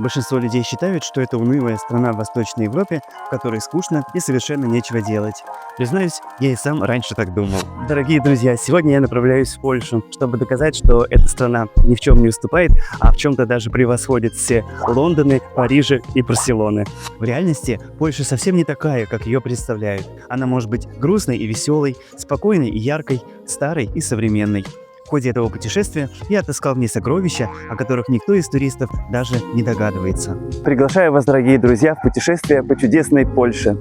Большинство людей считают, что это унылая страна в Восточной Европе, в которой скучно и совершенно нечего делать. Признаюсь, я и сам раньше так думал. Дорогие друзья, сегодня я направляюсь в Польшу, чтобы доказать, что эта страна ни в чем не уступает, а в чем-то даже превосходит все Лондоны, Парижи и Барселоны. В реальности Польша совсем не такая, как ее представляют. Она может быть грустной и веселой, спокойной и яркой, старой и современной. В ходе этого путешествия я отыскал в ней сокровища, о которых никто из туристов даже не догадывается. Приглашаю вас, дорогие друзья, в путешествие по чудесной Польше.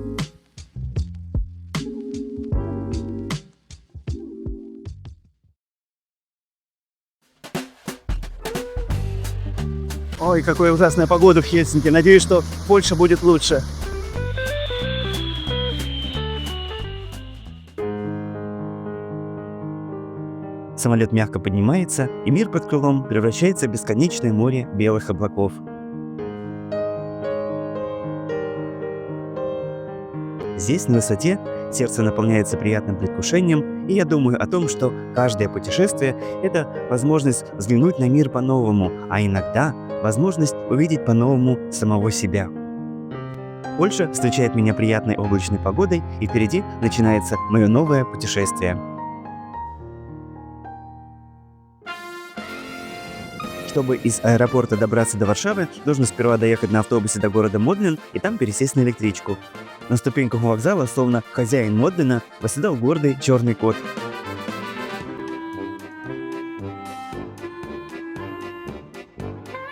Ой, какая ужасная погода в Хельсинки. Надеюсь, что Польша будет лучше. Самолет мягко поднимается, и мир под крылом превращается в бесконечное море белых облаков. Здесь, на высоте, сердце наполняется приятным предвкушением, и я думаю о том, что каждое путешествие – это возможность взглянуть на мир по-новому, а иногда возможность увидеть по-новому самого себя. Польша встречает меня приятной облачной погодой, и впереди начинается мое новое путешествие. Чтобы из аэропорта добраться до Варшавы, нужно сперва доехать на автобусе до города Модлин и там пересесть на электричку. На ступеньках у вокзала, словно хозяин Модлина, восседал гордый черный кот.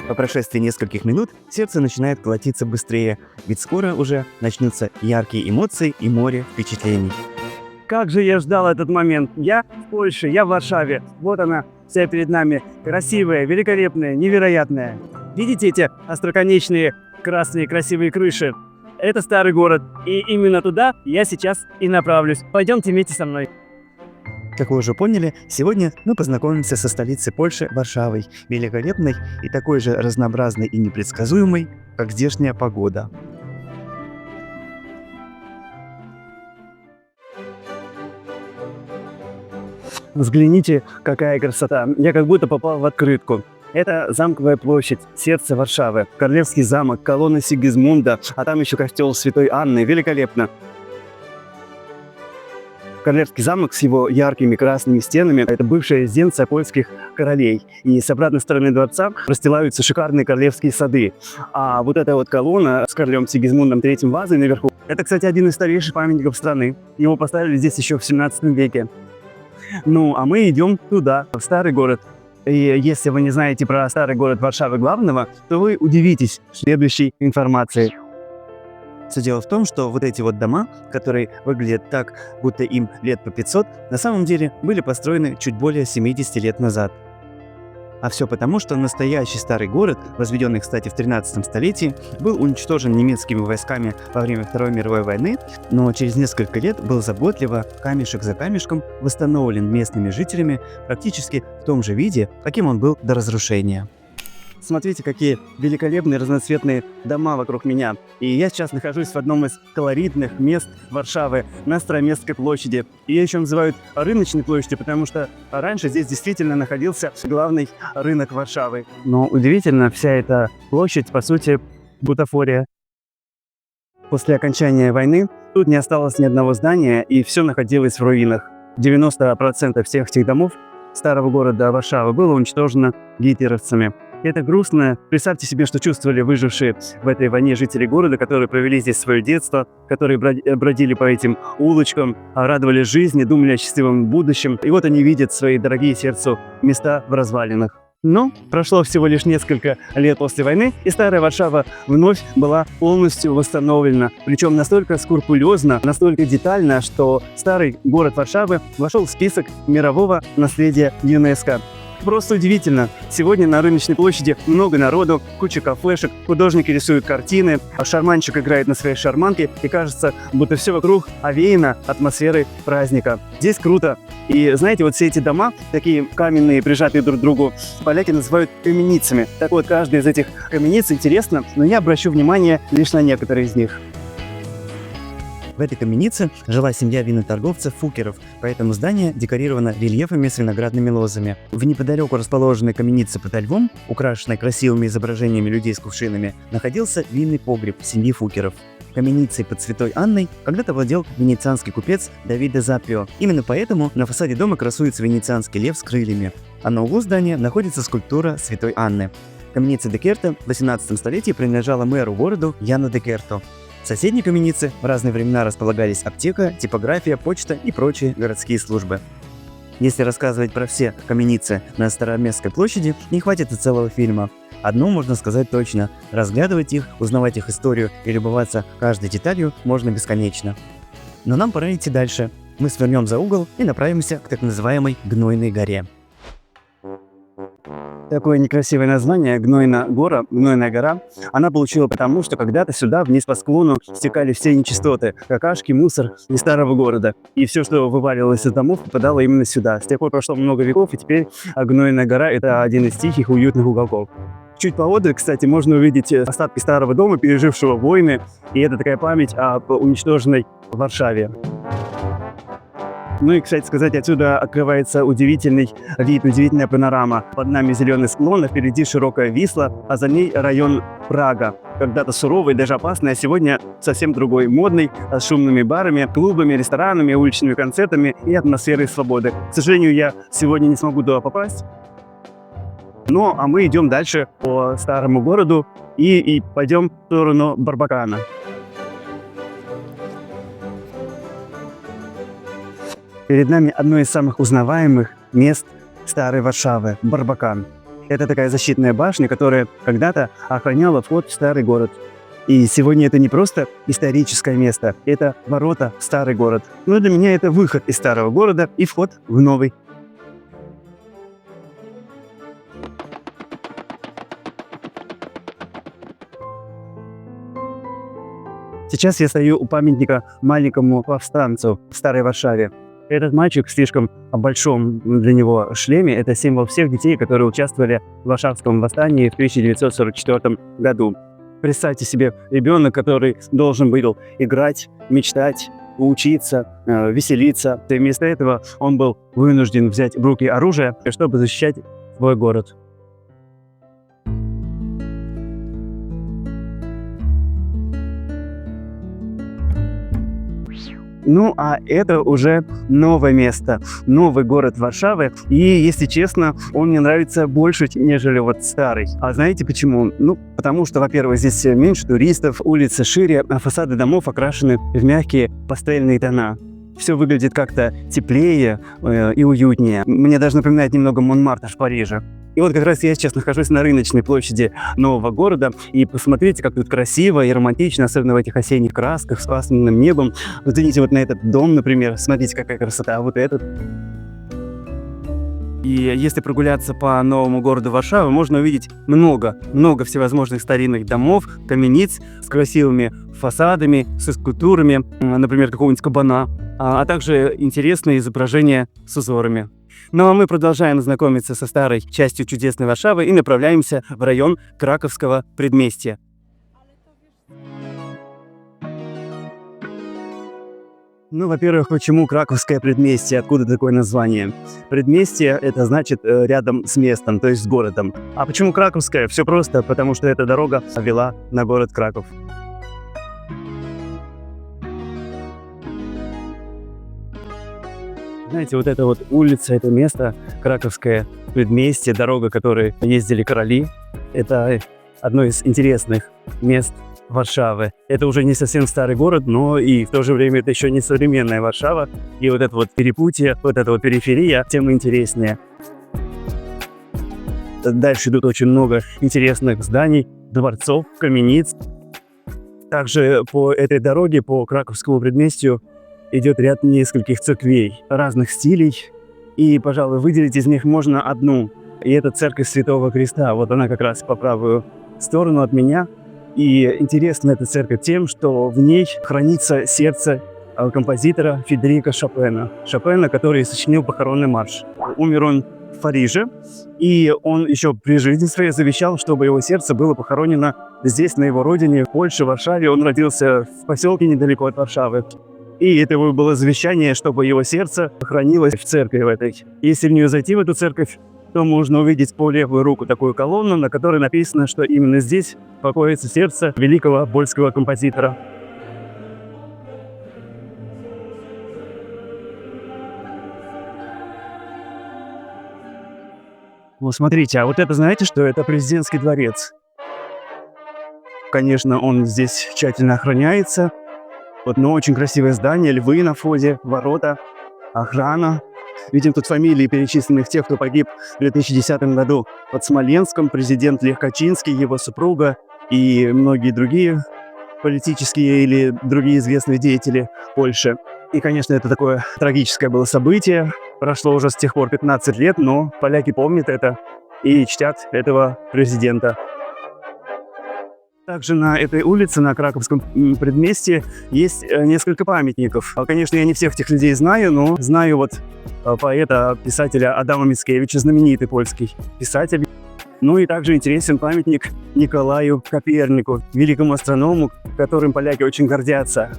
По прошествии нескольких минут сердце начинает колотиться быстрее, ведь скоро уже начнутся яркие эмоции и море впечатлений. Как же я ждал этот момент! Я в Польше, я в Варшаве. Вот она, вся перед нами. Красивая, великолепная, невероятная. Видите эти остроконечные красные красивые крыши? Это старый город. И именно туда я сейчас и направлюсь. Пойдемте вместе со мной. Как вы уже поняли, сегодня мы познакомимся со столицей Польши Варшавой, великолепной и такой же разнообразной и непредсказуемой, как здешняя погода. Взгляните, какая красота. Я как будто попал в открытку. Это Замковая площадь, сердце Варшавы, Королевский замок, колонна Сигизмунда, а там еще костел Святой Анны. Великолепно. Королевский замок с его яркими красными стенами – это бывшая резиденция польских королей. И с обратной стороны дворца расстилаются шикарные королевские сады. А вот эта вот колонна с королем Сигизмундом III вазой наверху – это, кстати, один из старейших памятников страны. Его поставили здесь еще в 17 веке. Ну, а мы идем туда, в старый город. И если вы не знаете про старый город Варшавы главного, то вы удивитесь следующей информацией. Все дело в том, что вот эти вот дома, которые выглядят так, будто им лет по 500, на самом деле были построены чуть более 70 лет назад. А все потому, что настоящий старый город, возведенный, кстати, в 13 столетии, был уничтожен немецкими войсками во время Второй мировой войны, но через несколько лет был заботливо, камешек за камешком, восстановлен местными жителями практически в том же виде, каким он был до разрушения. Смотрите, какие великолепные разноцветные дома вокруг меня. И я сейчас нахожусь в одном из колоритных мест Варшавы, на Староместской площади. Ее еще называют рыночной площадью, потому что раньше здесь действительно находился главный рынок Варшавы. Но удивительно, вся эта площадь, по сути, бутафория. После окончания войны тут не осталось ни одного здания, и все находилось в руинах. 90% всех этих домов старого города Варшавы было уничтожено гитлеровцами. Это грустно. Представьте себе, что чувствовали выжившие в этой войне жители города, которые провели здесь свое детство, которые бродили по этим улочкам, радовали жизни, думали о счастливом будущем. И вот они видят свои дорогие сердцу места в развалинах. Но прошло всего лишь несколько лет после войны, и старая Варшава вновь была полностью восстановлена. Причем настолько скрупулезно, настолько детально, что старый город Варшавы вошел в список мирового наследия ЮНЕСКО. Просто удивительно. Сегодня на рыночной площади много народу, куча кафешек, художники рисуют картины, а шарманщик играет на своей шарманке, и кажется, будто все вокруг овеяно атмосферой праздника. Здесь круто. И знаете, вот все эти дома, такие каменные, прижатые друг к другу, поляки называют каменицами. Так вот, каждая из этих камениц интересна, но я обращу внимание лишь на некоторые из них. В этой каменице жила семья виноторговцев Фукеров, поэтому здание декорировано рельефами с виноградными лозами. В неподалеку расположенной каменице подо львом, украшенной красивыми изображениями людей с кувшинами, находился винный погреб семьи Фукеров. Каменицей под Святой Анной когда-то владел венецианский купец Давиде Запио. Именно поэтому на фасаде дома красуется венецианский лев с крыльями, а на углу здания находится скульптура Святой Анны. Каменица Декерто в 18 столетии принадлежала мэру города Яну Декерто. В соседней каменице в разные времена располагались аптека, типография, почта и прочие городские службы. Если рассказывать про все каменицы на Староместской площади, не хватит и целого фильма. Одно можно сказать точно: разглядывать их, узнавать их историю и любоваться каждой деталью можно бесконечно. Но нам пора идти дальше. Мы свернем за угол и направимся к так называемой Гнойной горе. Такое некрасивое название Гнойная гора, она получила потому, что когда-то сюда, вниз по склону, стекали все нечистоты, какашки, мусор из старого города. И все, что вываливалось из домов, попадало именно сюда. С тех пор прошло много веков, и теперь Гнойная гора – это один из тихих, уютных уголков. Чуть поодаль, кстати, можно увидеть остатки старого дома, пережившего войны, и это такая память об уничтоженной Варшаве. Ну и, кстати сказать, отсюда открывается удивительный вид, удивительная панорама. Под нами зеленый склон, а впереди широкая Висла, а за ней район Прага. Когда-то суровый, даже опасный, а сегодня совсем другой, модный, с шумными барами, клубами, ресторанами, уличными концертами и атмосферой свободы. К сожалению, я сегодня не смогу туда попасть. Ну, а мы идем дальше по старому городу и пойдем в сторону Барбакана. Перед нами одно из самых узнаваемых мест старой Варшавы – Барбакан. Это такая защитная башня, которая когда-то охраняла вход в старый город. И сегодня это не просто историческое место, это ворота в старый город. Но для меня это выход из старого города и вход в новый. Сейчас я стою у памятника маленькому повстанцу в старой Варшаве. Этот мальчик в слишком большом для него шлеме – это символ всех детей, которые участвовали в Варшавском восстании в 1944 году. Представьте себе ребенок, который должен был играть, мечтать, учиться, веселиться. И вместо этого он был вынужден взять в руки оружие, чтобы защищать свой город. Ну, а это уже новое место, новый город Варшавы. И, если честно, он мне нравится больше, нежели вот старый. А знаете почему? Ну, потому что, во-первых, здесь меньше туристов, улицы шире, а фасады домов окрашены в мягкие пастельные тона. Все выглядит как-то теплее и уютнее. Мне даже напоминает немного Монмартр в Париже. И вот как раз я сейчас нахожусь на рыночной площади нового города. И посмотрите, как тут красиво и романтично, особенно в этих осенних красках с пасмурным небом. Взгляните вот на этот дом, например. Смотрите, какая красота. А вот этот. И если прогуляться по новому городу Варшавы, можно увидеть много всевозможных старинных домов, камениц с красивыми фасадами, со скульптурами, например, какого-нибудь кабана, а также интересные изображения с узорами. Ну а мы продолжаем знакомиться со старой частью чудесной Варшавы и направляемся в район Краковского предместья. Ну, во-первых, почему Краковское предместье? Откуда такое название? Предместье – это значит рядом с местом, то есть с городом. А почему Краковское? Все просто, потому что эта дорога вела на город Краков. Знаете, вот эта вот улица, это место, Краковское предместье, дорога, которой ездили короли, это одно из интересных мест Варшавы. Это уже не совсем старый город, но и в то же время это еще не современная Варшава. И вот это вот перепутье, вот эта вот периферия, тем интереснее. Дальше идут очень много интересных зданий, дворцов, камениц. Также по этой дороге, по Краковскому предместью, идет ряд нескольких церквей разных стилей. И, пожалуй, выделить из них можно одну. И это церковь Святого Креста. Вот она как раз по правую сторону от меня. И интересна эта церковь тем, что в ней хранится сердце композитора Фредерика Шопена. Шопена, который сочинил похоронный марш. Умер он в Париже, и он еще при жизни своей завещал, чтобы его сердце было похоронено здесь, на его родине, в Польше, в Варшаве. Он родился в поселке недалеко от Варшавы. И это его было завещание, чтобы его сердце хранилось в церкви в этой. Если в нее зайти, в эту церковь, то можно увидеть по левую руку такую колонну, на которой написано, что именно здесь покоится сердце великого польского композитора. Вот смотрите, а вот это, знаете, что это президентский дворец? Конечно, он здесь тщательно охраняется. Вот, но очень красивое здание, львы на входе, ворота, охрана. Видим тут фамилии перечисленных тех, кто погиб в 2010 году под Смоленском. Президент Лех Качинский, его супруга и многие другие политические или другие известные деятели Польши. И, конечно, это такое трагическое было событие. Прошло уже с тех пор 15 лет, но поляки помнят это и чтят этого президента. Также на этой улице, на Краковском предместье, есть несколько памятников. Конечно, я не всех этих людей знаю, но знаю вот поэта, писателя Адама Мицкевича, знаменитый польский писатель. Ну и также интересен памятник Николаю Копернику, великому астроному, которым поляки очень гордятся.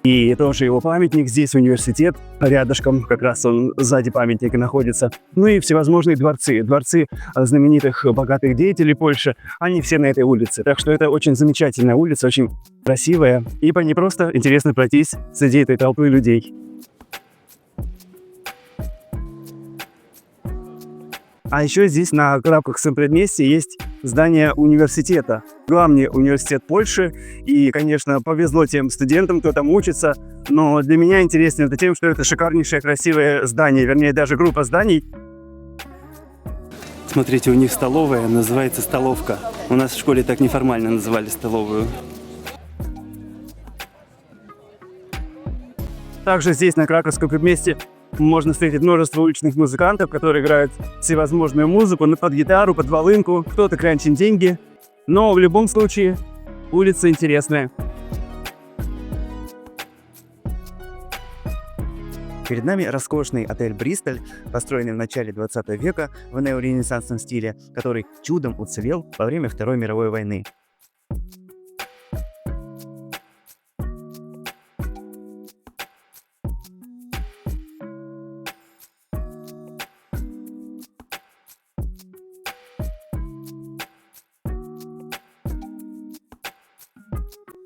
И тоже его памятник, здесь университет, рядышком, как раз он сзади памятника находится. Ну и всевозможные дворцы. Дворцы знаменитых богатых деятелей Польши, они все на этой улице. Так что это очень замечательная улица, очень красивая. И по ней просто интересно пройтись среди этой толпы людей. А еще здесь на Краковском предместье есть здание университета. Главный университет Польши. И, конечно, повезло тем студентам, кто там учится. Но для меня интересно это тем, что это шикарнейшее, красивое здание. Вернее, даже группа зданий. Смотрите, у них столовая, называется столовка. У нас в школе так неформально называли столовую. Также здесь, на Краковском предместье, можно встретить множество уличных музыкантов, которые играют всевозможную музыку, под гитару, под волынку, кто-то клянчит деньги. Но в любом случае улица интересная. Перед нами роскошный отель «Бристоль», построенный в начале 20 века в неоренессансном стиле, который чудом уцелел во время Второй мировой войны.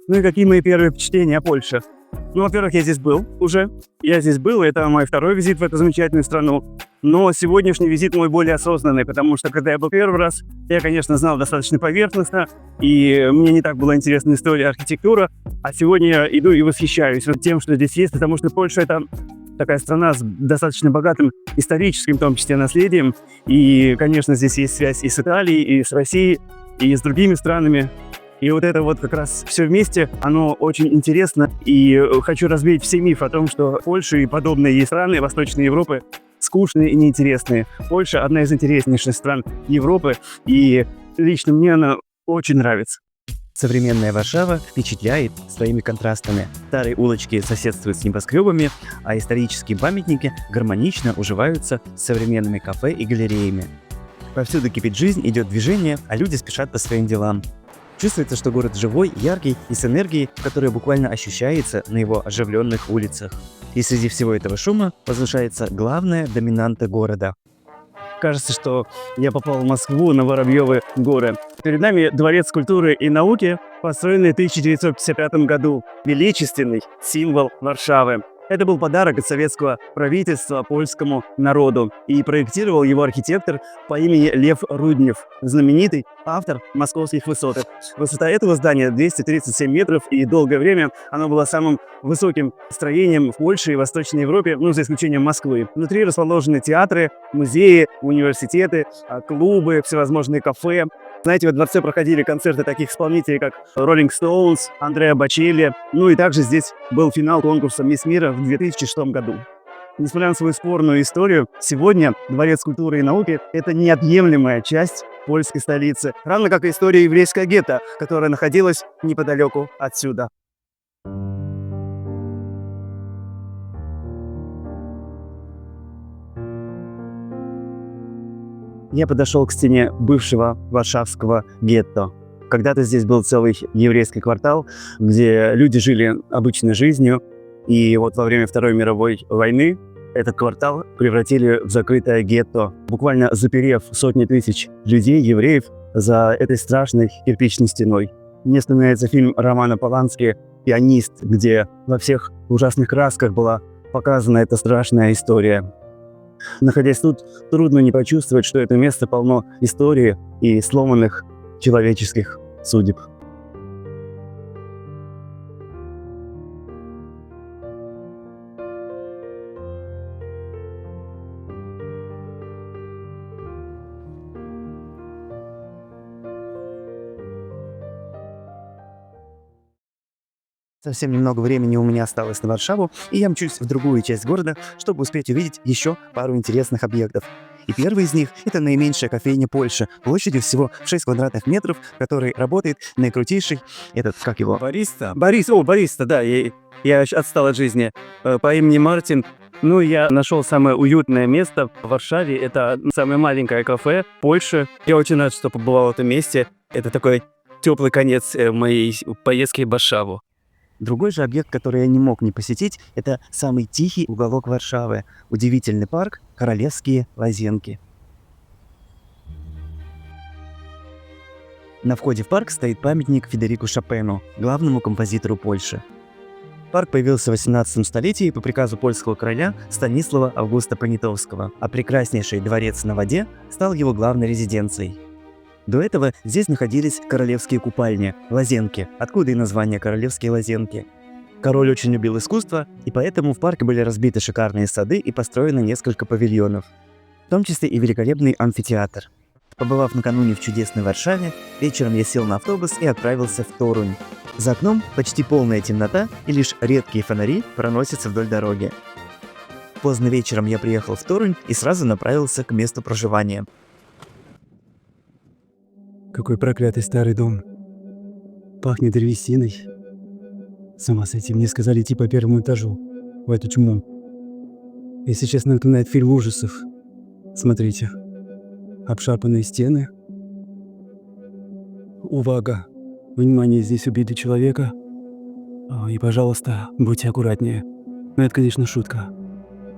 Ну и какие мои первые впечатления о Польше? Ну, во-первых, я здесь был уже. Я здесь был, и это мой второй визит в эту замечательную страну. Но сегодняшний визит мой более осознанный, потому что, когда я был первый раз, я, конечно, знал достаточно поверхностно, и мне не так была интересна история, архитектура. А сегодня я иду и восхищаюсь вот тем, что здесь есть, потому что Польша — это такая страна с достаточно богатым историческим, в том числе, наследием. И, конечно, здесь есть связь и с Италией, и с Россией, и с другими странами. И вот это вот как раз все вместе, оно очень интересно. И хочу развеять все мифы о том, что Польша и подобные ей страны Восточной Европы скучные и неинтересные. Польша — одна из интереснейших стран Европы, и лично мне она очень нравится. Современная Варшава впечатляет своими контрастами. Старые улочки соседствуют с небоскребами, а исторические памятники гармонично уживаются с современными кафе и галереями. Повсюду кипит жизнь, идет движение, а люди спешат по своим делам. Чувствуется, что город живой, яркий и с энергией, которая буквально ощущается на его оживленных улицах. И среди всего этого шума возвышается главная доминанта города. Кажется, что я попал в Москву, на Воробьевы горы. Перед нами Дворец культуры и науки, построенный в 1955 году. Величественный символ Варшавы. Это был подарок от советского правительства польскому народу. И проектировал его архитектор по имени Лев Руднев, знаменитый автор московских высоток. Высота этого здания 237 метров, и долгое время оно было самым высоким строением в Польше и Восточной Европе, ну, за исключением Москвы. Внутри расположены театры, музеи, университеты, клубы, всевозможные кафе. Знаете, во дворце проходили концерты таких исполнителей, как Rolling Stones, Андреа Бочелли. Ну и также здесь был финал конкурса «Мисс Мира» в 2006 году. Несмотря на свою спорную историю, сегодня Дворец культуры и науки — это неотъемлемая часть польской столицы. Равно как и история еврейского гетто, которая находилась неподалеку отсюда. Я подошел к стене бывшего варшавского гетто. Когда-то здесь был целый еврейский квартал, где люди жили обычной жизнью. И вот во время Второй мировой войны этот квартал превратили в закрытое гетто, буквально заперев сотни тысяч людей, евреев, за этой страшной кирпичной стеной. Мне вспоминается фильм Романа Полански «Пианист», где во всех ужасных красках была показана эта страшная история. Находясь тут, трудно не почувствовать, что это место полно истории и сломанных человеческих судеб. Совсем немного времени у меня осталось на Варшаву, и я мчусь в другую часть города, чтобы успеть увидеть еще пару интересных объектов. И первый из них — это наименьшая кофейня Польши, площадью всего 6 квадратных метров, который работает наикрутейший, как его? Бариста, да, я отстал от жизни. По имени Мартин. Ну, я нашел самое уютное место в Варшаве. Это самое маленькое кафе Польши. Я очень рад, что побывал в этом месте. Это такой теплый конец моей поездки в Варшаву. Другой же объект, который я не мог не посетить, это самый тихий уголок Варшавы. Удивительный парк Королевские Лазенки. На входе в парк стоит памятник Федерику Шопену, главному композитору Польши. Парк появился в 18 столетии по приказу польского короля Станислава Августа Понятовского, а прекраснейший дворец на воде стал его главной резиденцией. До этого здесь находились королевские купальни, лазенки, откуда и название «Королевские лазенки». Король очень любил искусство, и поэтому в парке были разбиты шикарные сады и построено несколько павильонов, в том числе и великолепный амфитеатр. Побывав накануне в чудесной Варшаве, вечером я сел на автобус и отправился в Торунь. За окном почти полная темнота, и лишь редкие фонари проносятся вдоль дороги. Поздно вечером я приехал в Торунь и сразу направился к месту проживания. Какой проклятый старый дом. Пахнет древесиной. С ума сойти, мне сказали идти по первому этажу, в эту тьму. Если честно, напоминает фильм ужасов. Смотрите. Обшарпанные стены. Увага! Внимание, здесь убили человека. И, пожалуйста, будьте аккуратнее. Ну, это, конечно, шутка.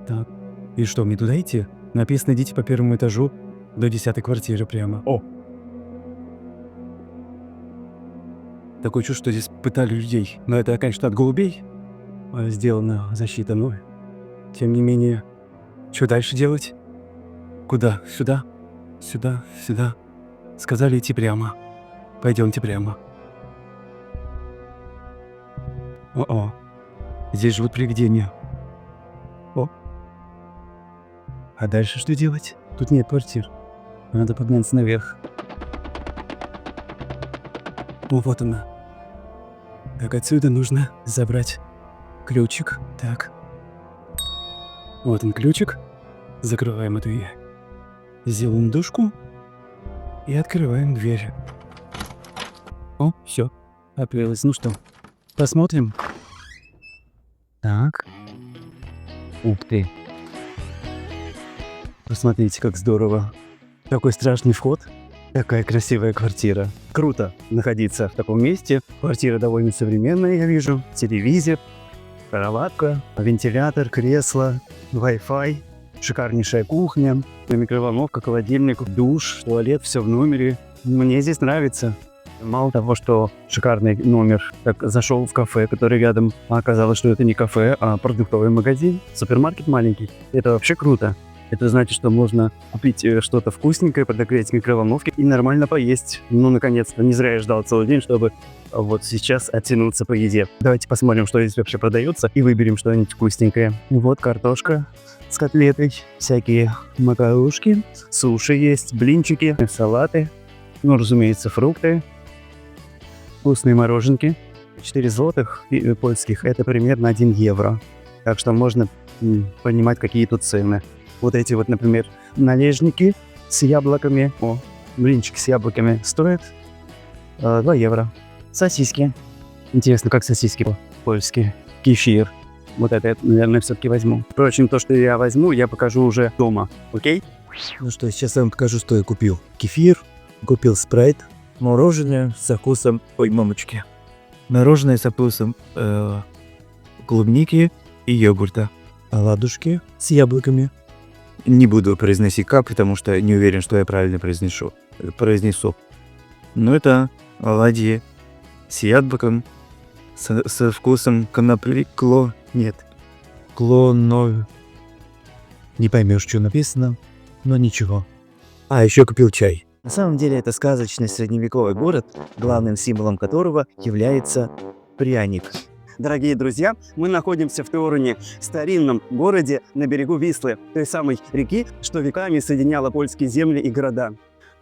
Так. И что, мне туда идти? Написано, идите по первому этажу до 10-й квартиры прямо. О! Такое чувство, что здесь пытали людей. Но это, конечно, от голубей сделана защита. Но, тем не менее, что дальше делать? Куда? Сюда? Сюда? Сюда? Сказали идти прямо. Пойдемте прямо. О-о. Здесь живут привидения. О. А дальше что делать? Тут нет квартир. Надо подняться наверх. О, вот она. Так, отсюда нужно забрать ключик. Так. Вот он ключик. Закрываем эту сделаем дужку и открываем дверь. О, все. Открылось. Ну что, посмотрим. Так. Ух ты. Посмотрите, как здорово. Такой страшный вход. Какая красивая квартира. Круто находиться в таком месте. Квартира довольно современная, я вижу. Телевизор, кроватка, вентилятор, кресло, Wi-Fi, шикарнейшая кухня, микроволновка, холодильник, душ, туалет, все в номере. Мне здесь нравится. Мало того, что шикарный номер, так зашел в кафе, который рядом, а оказалось, что это не кафе, а продуктовый магазин, супермаркет маленький. Это вообще круто. Это значит, что можно купить что-то вкусненькое, подогреть в микроволновке и нормально поесть. Ну, наконец-то, не зря я ждал целый день, чтобы вот сейчас оттянуться по еде. Давайте посмотрим, что здесь вообще продается, и выберем что-нибудь вкусненькое. Вот картошка с котлетой, всякие макарушки, суши есть, блинчики, салаты, ну, разумеется, фрукты, вкусные мороженки. 4 злотых польских – это примерно 1 евро. Так что можно понимать, какие тут цены. Вот эти вот, например, належники с яблоками, блинчики с яблоками стоят 2 евро. Сосиски. Интересно, как сосиски польские. Кефир. Вот это я, наверное, все-таки возьму. Впрочем, то, что я возьму, я покажу уже дома. Окей? Ну что, сейчас я вам покажу, что я купил. Кефир, купил спрайт, мороженое со вкусом... Ой, мамочки. Мороженое со вкусом клубники и йогурта. Оладушки с яблоками. Не буду произносить «к», потому что не уверен, что я правильно произнесу. Но это оладьи с яблоком, со вкусом конопли, нет. Клонов. Не поймешь, что написано, но ничего. А, еще купил чай. На самом деле это сказочный средневековый город, главным символом которого является пряник. Дорогие друзья, мы находимся в Торуне, старинном городе на берегу Вислы, той самой реки, что веками соединяла польские земли и города.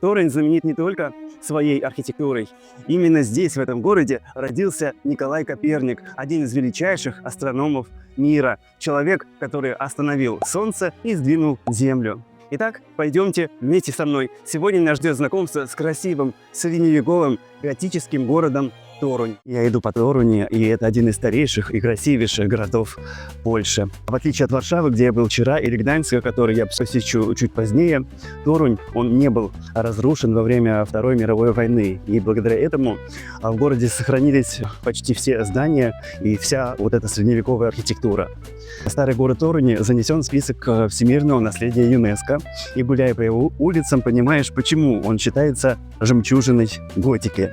Торунь знаменит не только своей архитектурой. Именно здесь, в этом городе, родился Николай Коперник, один из величайших астрономов мира. Человек, который остановил Солнце и сдвинул Землю. Итак, пойдемте вместе со мной. Сегодня нас ждет знакомство с красивым, средневековым, готическим городом Торунь. Я иду по Торуне, и это один из старейших и красивейших городов Польши. В отличие от Варшавы, где я был вчера, или Гданьска, который я посещу чуть позднее, Торунь, он не был разрушен во время Второй мировой войны. И благодаря этому в городе сохранились почти все здания и вся вот эта средневековая архитектура. Старый город Торунь занесен в список всемирного наследия ЮНЕСКО. И гуляя по его улицам, понимаешь, почему он считается жемчужиной готики.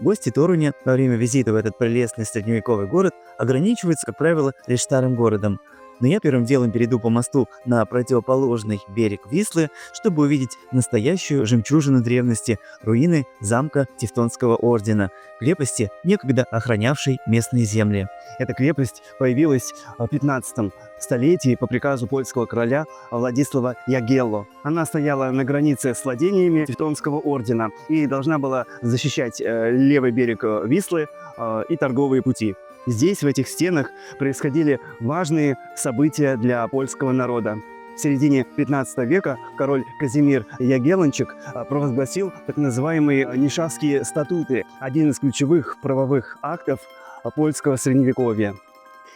Гости Торуня во время визита в этот прелестный средневековый город ограничиваются, как правило, лишь старым городом. Но я первым делом перейду по мосту на противоположный берег Вислы, чтобы увидеть настоящую жемчужину древности – руины замка Тевтонского ордена, крепости, некогда охранявшей местные земли. Эта крепость появилась в 15 столетии по приказу польского короля Владислава Ягелло. Она стояла на границе с владениями Тевтонского ордена и должна была защищать левый берег Вислы и торговые пути. Здесь, в этих стенах, происходили важные события для польского народа. В середине 15 века король Казимир Ягеллончик провозгласил так называемые Нишавские статуты, один из ключевых правовых актов польского средневековья.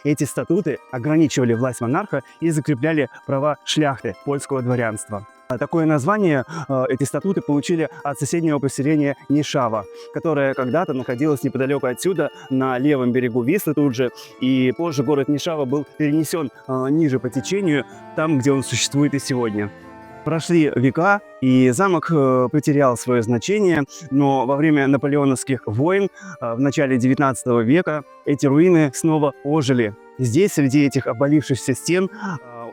Эти статуты ограничивали власть монарха и закрепляли права шляхты, польского дворянства. Такое название эти статуты получили от соседнего поселения Нишава, которое когда-то находилось неподалеку отсюда, на левом берегу Вислы тут же, и позже город Нишава был перенесен ниже по течению, там, где он существует и сегодня. Прошли века, и замок потерял свое значение, но во время наполеоновских войн в начале 19 века эти руины снова ожили. Здесь, среди этих обвалившихся стен,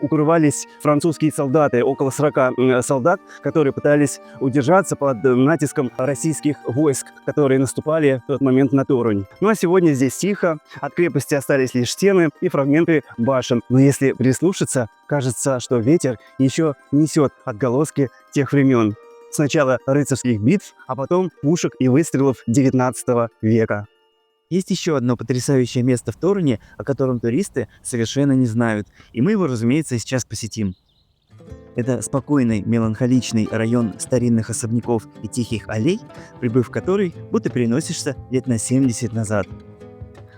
укрывались французские солдаты, около 40 солдат, которые пытались удержаться под натиском российских войск, которые наступали в тот момент на Торунь. Ну а сегодня здесь тихо, от крепости остались лишь стены и фрагменты башен. Но если прислушаться, кажется, что ветер еще несет отголоски тех времен. Сначала рыцарских битв, а потом пушек и выстрелов 19 века. Есть еще одно потрясающее место в Торуне, о котором туристы совершенно не знают, и мы его, разумеется, сейчас посетим. Это спокойный, меланхоличный район старинных особняков и тихих аллей, прибыв в который, будто переносишься лет на 70 назад.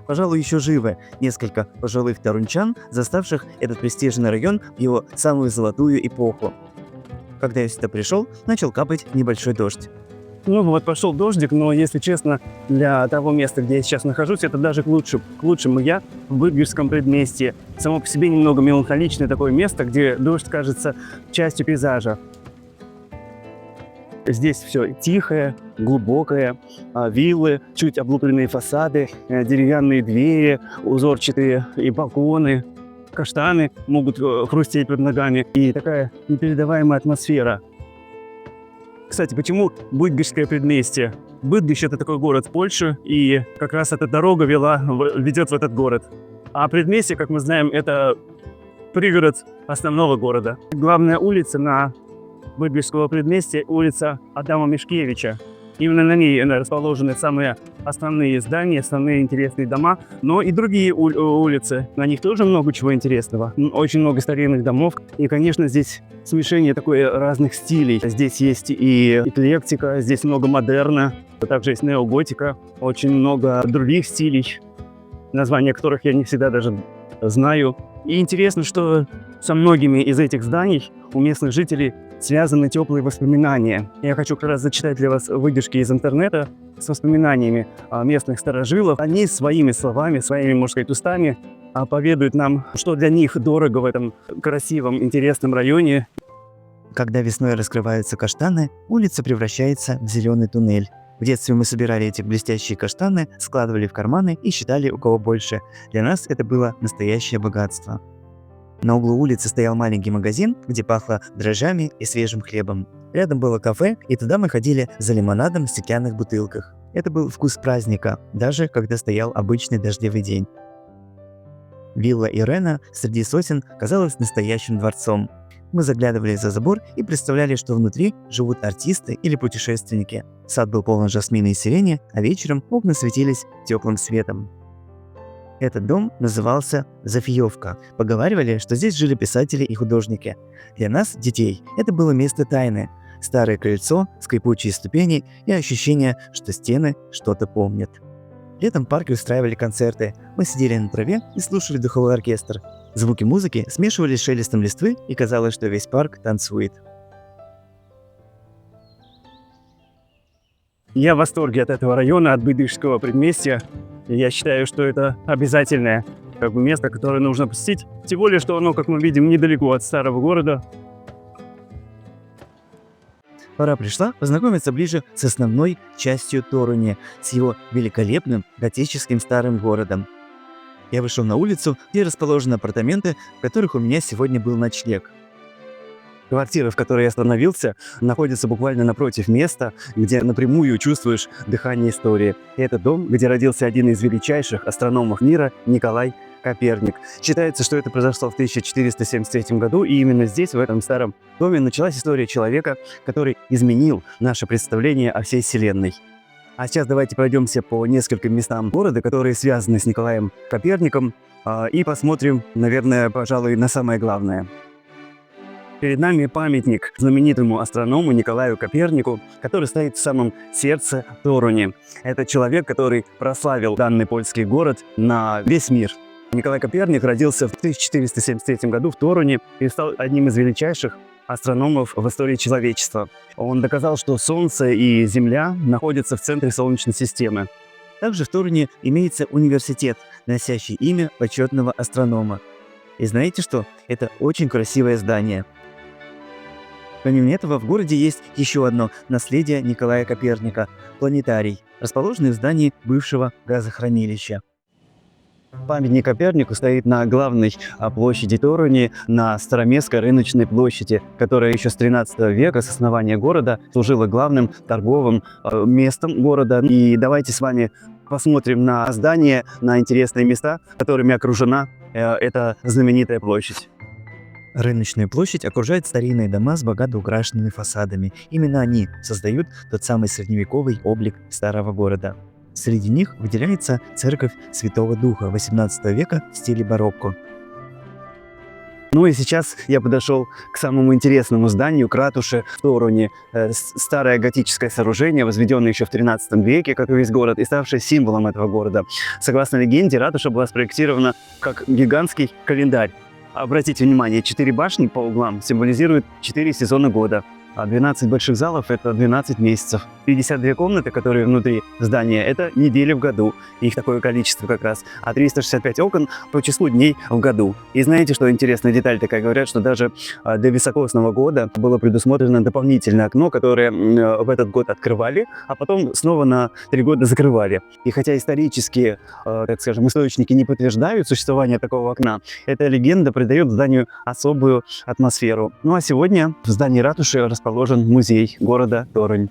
Пожалуй, еще живы несколько пожилых торунчан, заставших этот престижный район в его самую золотую эпоху. Когда я сюда пришел, начал капать небольшой дождь. Ну вот пошел дождик, но, если честно, для того места, где я сейчас нахожусь, это даже к лучшему. Я в Бытгельском предместье. Само по себе немного меланхоличное такое место, где дождь кажется частью пейзажа. Здесь все тихое, глубокое, виллы, чуть облупленные фасады, деревянные двери, узорчатые и балконы, каштаны могут хрустеть под ногами. И такая непередаваемая атмосфера. Кстати, почему Бытгельское предместье? Бытгельщ — это такой город в Польше, и как раз эта дорога ведет в этот город. А предместье, как мы знаем, это пригород основного города. Главная улица на Бытгельского предместья — улица Адама Мишкевича. Именно на ней расположены самые основные здания, основные интересные дома, но и другие улицы. На них тоже много чего интересного. Очень много старинных домов. И, конечно, здесь смешение такое разных стилей. Здесь есть и эклектика, здесь много модерна, также есть неоготика, очень много других стилей, названия которых я не всегда даже знаю. И интересно, что со многими из этих зданий у местных жителей связаны теплые воспоминания. Я хочу как раз зачитать для вас выдержки из интернета с воспоминаниями местных старожилов. Они своими словами, своими, можно сказать, устами поведают нам, что для них дорого в этом красивом, интересном районе. Когда весной раскрываются каштаны, улица превращается в зеленый туннель. В детстве мы собирали эти блестящие каштаны, складывали в карманы и считали, у кого больше. Для нас это было настоящее богатство. На углу улицы стоял маленький магазин, где пахло дрожжами и свежим хлебом. Рядом было кафе, и туда мы ходили за лимонадом в стеклянных бутылках. Это был вкус праздника, даже когда стоял обычный дождливый день. Вилла Ирена среди сосен казалась настоящим дворцом. Мы заглядывали за забор и представляли, что внутри живут артисты или путешественники. Сад был полон жасмина и сирени, а вечером окна светились теплым светом. Этот дом назывался Зофиевка. Поговаривали, что здесь жили писатели и художники. Для нас, детей, это было место тайны. Старое крыльцо, скрипучие ступени и ощущение, что стены что-то помнят. Летом в парке устраивали концерты. Мы сидели на траве и слушали духовой оркестр. Звуки музыки смешивались с шелестом листвы, и казалось, что весь парк танцует. Я в восторге от этого района, от Быдышского предместья. И я считаю, что это обязательное место, которое нужно посетить. Тем более, что оно, как мы видим, недалеко от старого города. Пора пришла познакомиться ближе с основной частью Торуни, с его великолепным готическим старым городом. Я вышел на улицу, где расположены апартаменты, в которых у меня сегодня был ночлег. Квартира, в которой я остановился, находится буквально напротив места, где напрямую чувствуешь дыхание истории. И это дом, где родился один из величайших астрономов мира Николай Коперник. Считается, что это произошло в 1473 году, и именно здесь, в этом старом доме, началась история человека, который изменил наше представление о всей Вселенной. А сейчас давайте пройдемся по нескольким местам города, которые связаны с Николаем Коперником, и посмотрим, наверное, пожалуй, на самое главное. Перед нами памятник знаменитому астроному Николаю Копернику, который стоит в самом сердце Торуни. Это человек, который прославил данный польский город на весь мир. Николай Коперник родился в 1473 году в Торуни и стал одним из величайших астрономов в истории человечества. Он доказал, что Солнце и Земля находятся в центре Солнечной системы. Также в Торуне имеется университет, носящий имя почетного астронома. И знаете что? Это очень красивое здание. Помимо этого, в городе есть еще одно наследие Николая Коперника – планетарий, расположенный в здании бывшего газохранилища. Памятник Копернику стоит на главной площади Торуни, на Староместской рыночной площади, которая еще с 13 века, с основания города, служила главным торговым местом города. И давайте с вами посмотрим на здания, на интересные места, которыми окружена эта знаменитая площадь. Рыночную площадь окружают старинные дома с богато украшенными фасадами. Именно они создают тот самый средневековый облик старого города. Среди них выделяется церковь Святого Духа XVIII века в стиле барокко. Ну и сейчас я подошел к самому интересному зданию, к ратуше в Торуни. Старое готическое сооружение, возведенное еще в 13 веке, как и весь город, и ставшее символом этого города. Согласно легенде, ратуша была спроектирована как гигантский календарь. Обратите внимание, 4 башни по углам символизируют 4 сезона года, а 12 больших залов – это 12 месяцев. 52 комнаты, которые внутри здания – это недели в году, их такое количество как раз, а 365 окон по числу дней в году. И знаете, что интересная деталь такая? Говорят, что даже для високосного года было предусмотрено дополнительное окно, которое в этот год открывали, а потом снова на 3 года закрывали. И хотя исторические, так скажем, источники не подтверждают существование такого окна, эта легенда придает зданию особую атмосферу. Ну а сегодня в здании ратуши расположен музей города Торунь.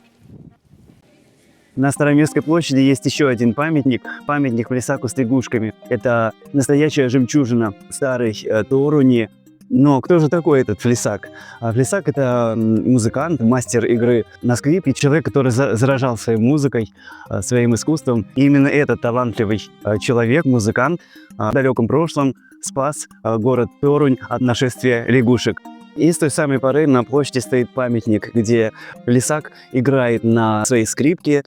На Староместской площади есть еще один памятник, памятник Флесаку с лягушками. Это настоящая жемчужина старой Торуни. Но кто же такой этот Флесак? Флесак – это музыкант, мастер игры на скрипке, человек, который заражал своей музыкой, своим искусством. И именно этот талантливый человек, музыкант, в далеком прошлом спас город Торунь от нашествия лягушек. И с той самой поры на площади стоит памятник, где Флесак играет на своей скрипке,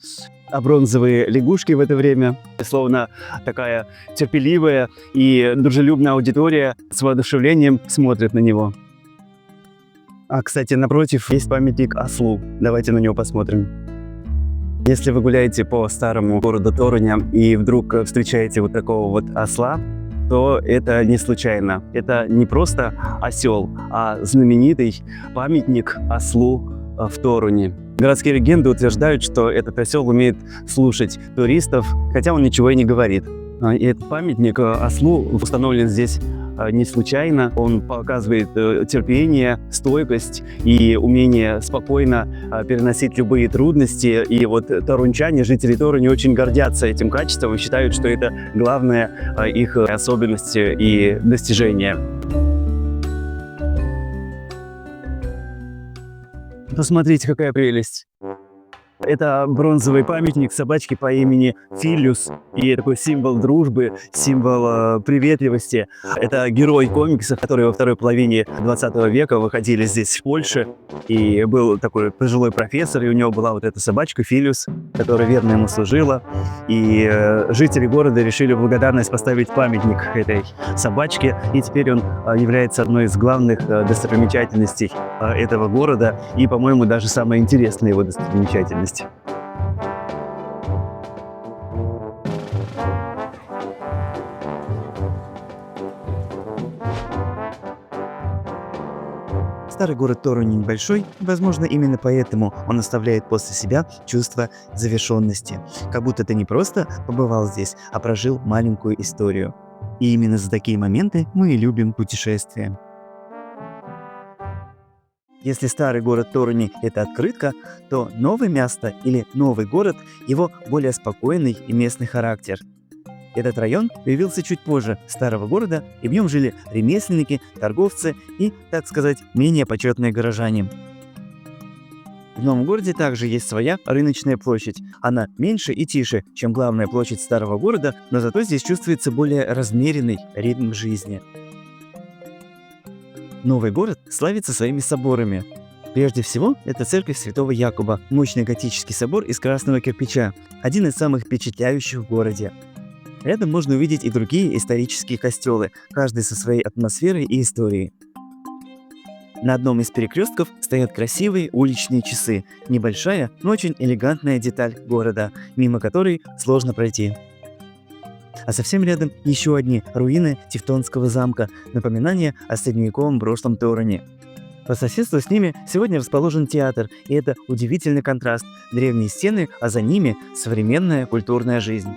а бронзовые лягушки в это время, словно такая терпеливая и дружелюбная аудитория с воодушевлением смотрит на него. А, кстати, напротив есть памятник ослу. Давайте на него посмотрим. Если вы гуляете по старому городу Торуня и вдруг встречаете вот такого вот осла, то это не случайно. Это не просто осел, а знаменитый памятник ослу в Торуне. Городские легенды утверждают, что этот осел умеет слушать туристов, хотя он ничего и не говорит. И этот памятник ослу установлен здесь не случайно. Он показывает терпение, стойкость и умение спокойно переносить любые трудности. И вот торунчане, жители Торуни, очень гордятся этим качеством и считают, что это главная их особенность и достижение. Посмотрите, какая прелесть. Это бронзовый памятник собачки по имени Филиус. И такой символ дружбы, символ приветливости. Это герой комиксов, которые во второй половине 20 века выходили здесь, в Польше. И был такой пожилой профессор, и у него была вот эта собачка Филиус, которая верно ему служила. И жители города решили в благодарность поставить памятник этой собачке. И теперь он является одной из главных достопримечательностей этого города. И, по-моему, даже самая интересная его достопримечательность. Старый город Торуни небольшой, и, возможно, именно поэтому он оставляет после себя чувство завершенности. Как будто ты не просто побывал здесь, а прожил маленькую историю. И именно за такие моменты мы и любим путешествия. Если старый город Торуни – это открытка, то новое место или новый город – его более спокойный и местный характер. Этот район появился чуть позже старого города, и в нем жили ремесленники, торговцы и, так сказать, менее почетные горожане. В новом городе также есть своя рыночная площадь. Она меньше и тише, чем главная площадь старого города, но зато здесь чувствуется более размеренный ритм жизни. Новый город славится своими соборами. Прежде всего, это церковь Святого Якуба, мощный готический собор из красного кирпича, один из самых впечатляющих в городе. Рядом можно увидеть и другие исторические костелы, каждый со своей атмосферой и историей. На одном из перекрестков стоят красивые уличные часы, небольшая, но очень элегантная деталь города, мимо которой сложно пройти. А совсем рядом еще одни руины Тевтонского замка, напоминание о средневековом прошлом Торуни. По соседству с ними сегодня расположен театр, и это удивительный контраст – древние стены, а за ними современная культурная жизнь.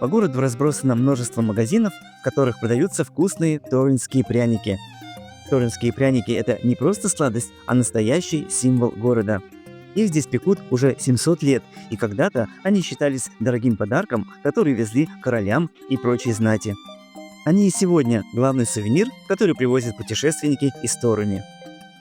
По городу разбросано множество магазинов, в которых продаются вкусные торунские пряники. Торунские пряники – это не просто сладость, а настоящий символ города. Их здесь пекут уже 700 лет, и когда-то они считались дорогим подарком, который везли королям и прочей знати. Они и сегодня главный сувенир, который привозят путешественники из Торуни.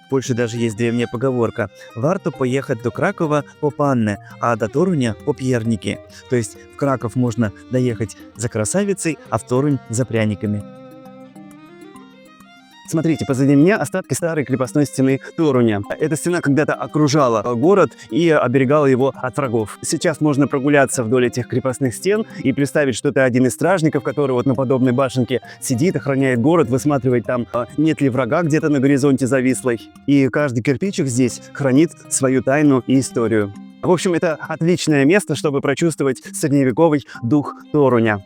В Польше даже есть древняя поговорка «Варто поехать до Кракова по панне, а до Торуня по пьерники». То есть в Краков можно доехать за красавицей, а в Торунь за пряниками. Смотрите, позади меня остатки старой крепостной стены Торуня. Эта стена когда-то окружала город и оберегала его от врагов. Сейчас можно прогуляться вдоль этих крепостных стен и представить, что это один из стражников, который вот на подобной башенке сидит, охраняет город, высматривает там, нет ли врага где-то на горизонте завислой. И каждый кирпичик здесь хранит свою тайну и историю. В общем, это отличное место, чтобы прочувствовать средневековый дух Торуня.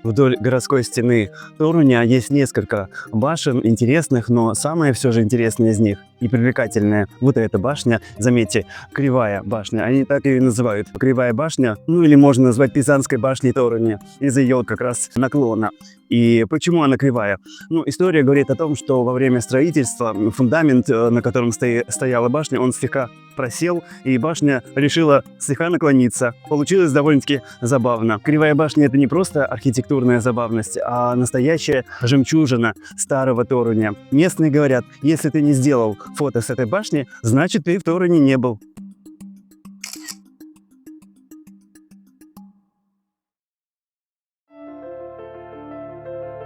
Вдоль городской стены Торуня есть несколько башен интересных, но самое все же интересное из них и привлекательное вот эта башня, заметьте, кривая башня, они так ее и называют. Кривая башня, ну или можно назвать Пизанской башней Торуня из-за ее как раз наклона. И почему она кривая? Ну, история говорит о том, что во время строительства фундамент, на котором стояла башня, он слегка просел, и башня решила слегка наклониться. Получилось довольно-таки забавно. Кривая башня — это не просто архитектурная забавность, а настоящая жемчужина старого Торуня. Местные говорят, если ты не сделал фото с этой башни, значит, ты в Торуне не был.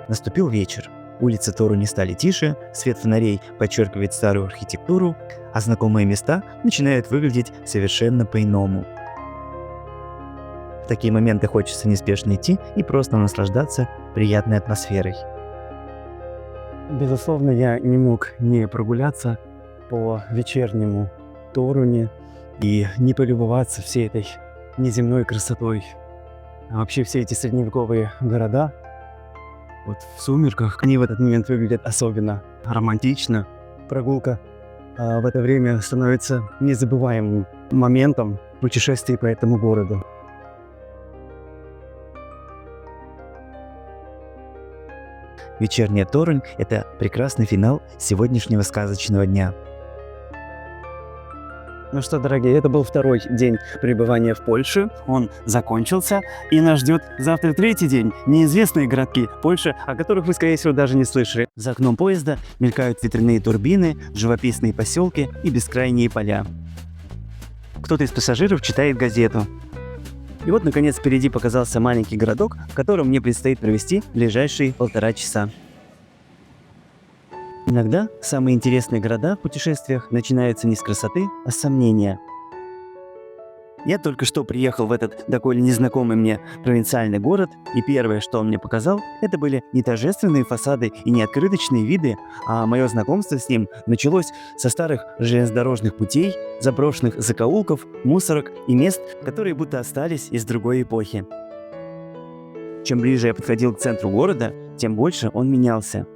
Наступил вечер. Улицы Торуни стали тише, свет фонарей подчеркивает старую архитектуру, а знакомые места начинают выглядеть совершенно по-иному. В такие моменты хочется неспешно идти и просто наслаждаться приятной атмосферой. Безусловно, я не мог не прогуляться по вечернему Торуне и не полюбоваться всей этой неземной красотой. А вообще все эти средневековые города, вот в сумерках, они в этот момент выглядят особенно романтично. Прогулка в это время становится незабываемым моментом путешествий по этому городу. Вечерняя Торунь – это прекрасный финал сегодняшнего сказочного дня. Ну что, дорогие, это был второй день пребывания в Польше. Он закончился, и нас ждет завтра третий день. Неизвестные городки Польши, о которых вы, скорее всего, даже не слышали. За окном поезда мелькают ветряные турбины, живописные поселки и бескрайние поля. Кто-то из пассажиров читает газету. И вот, наконец, впереди показался маленький городок, в котором мне предстоит провести ближайшие 1,5 часа. Иногда самые интересные города в путешествиях начинаются не с красоты, а с сомнения. Я только что приехал в этот доколе незнакомый мне провинциальный город, и первое, что он мне показал, это были не торжественные фасады и не открыточные виды, а мое знакомство с ним началось со старых железнодорожных путей, заброшенных закоулков, мусорок и мест, которые будто остались из другой эпохи. Чем ближе я подходил к центру города, тем больше он менялся.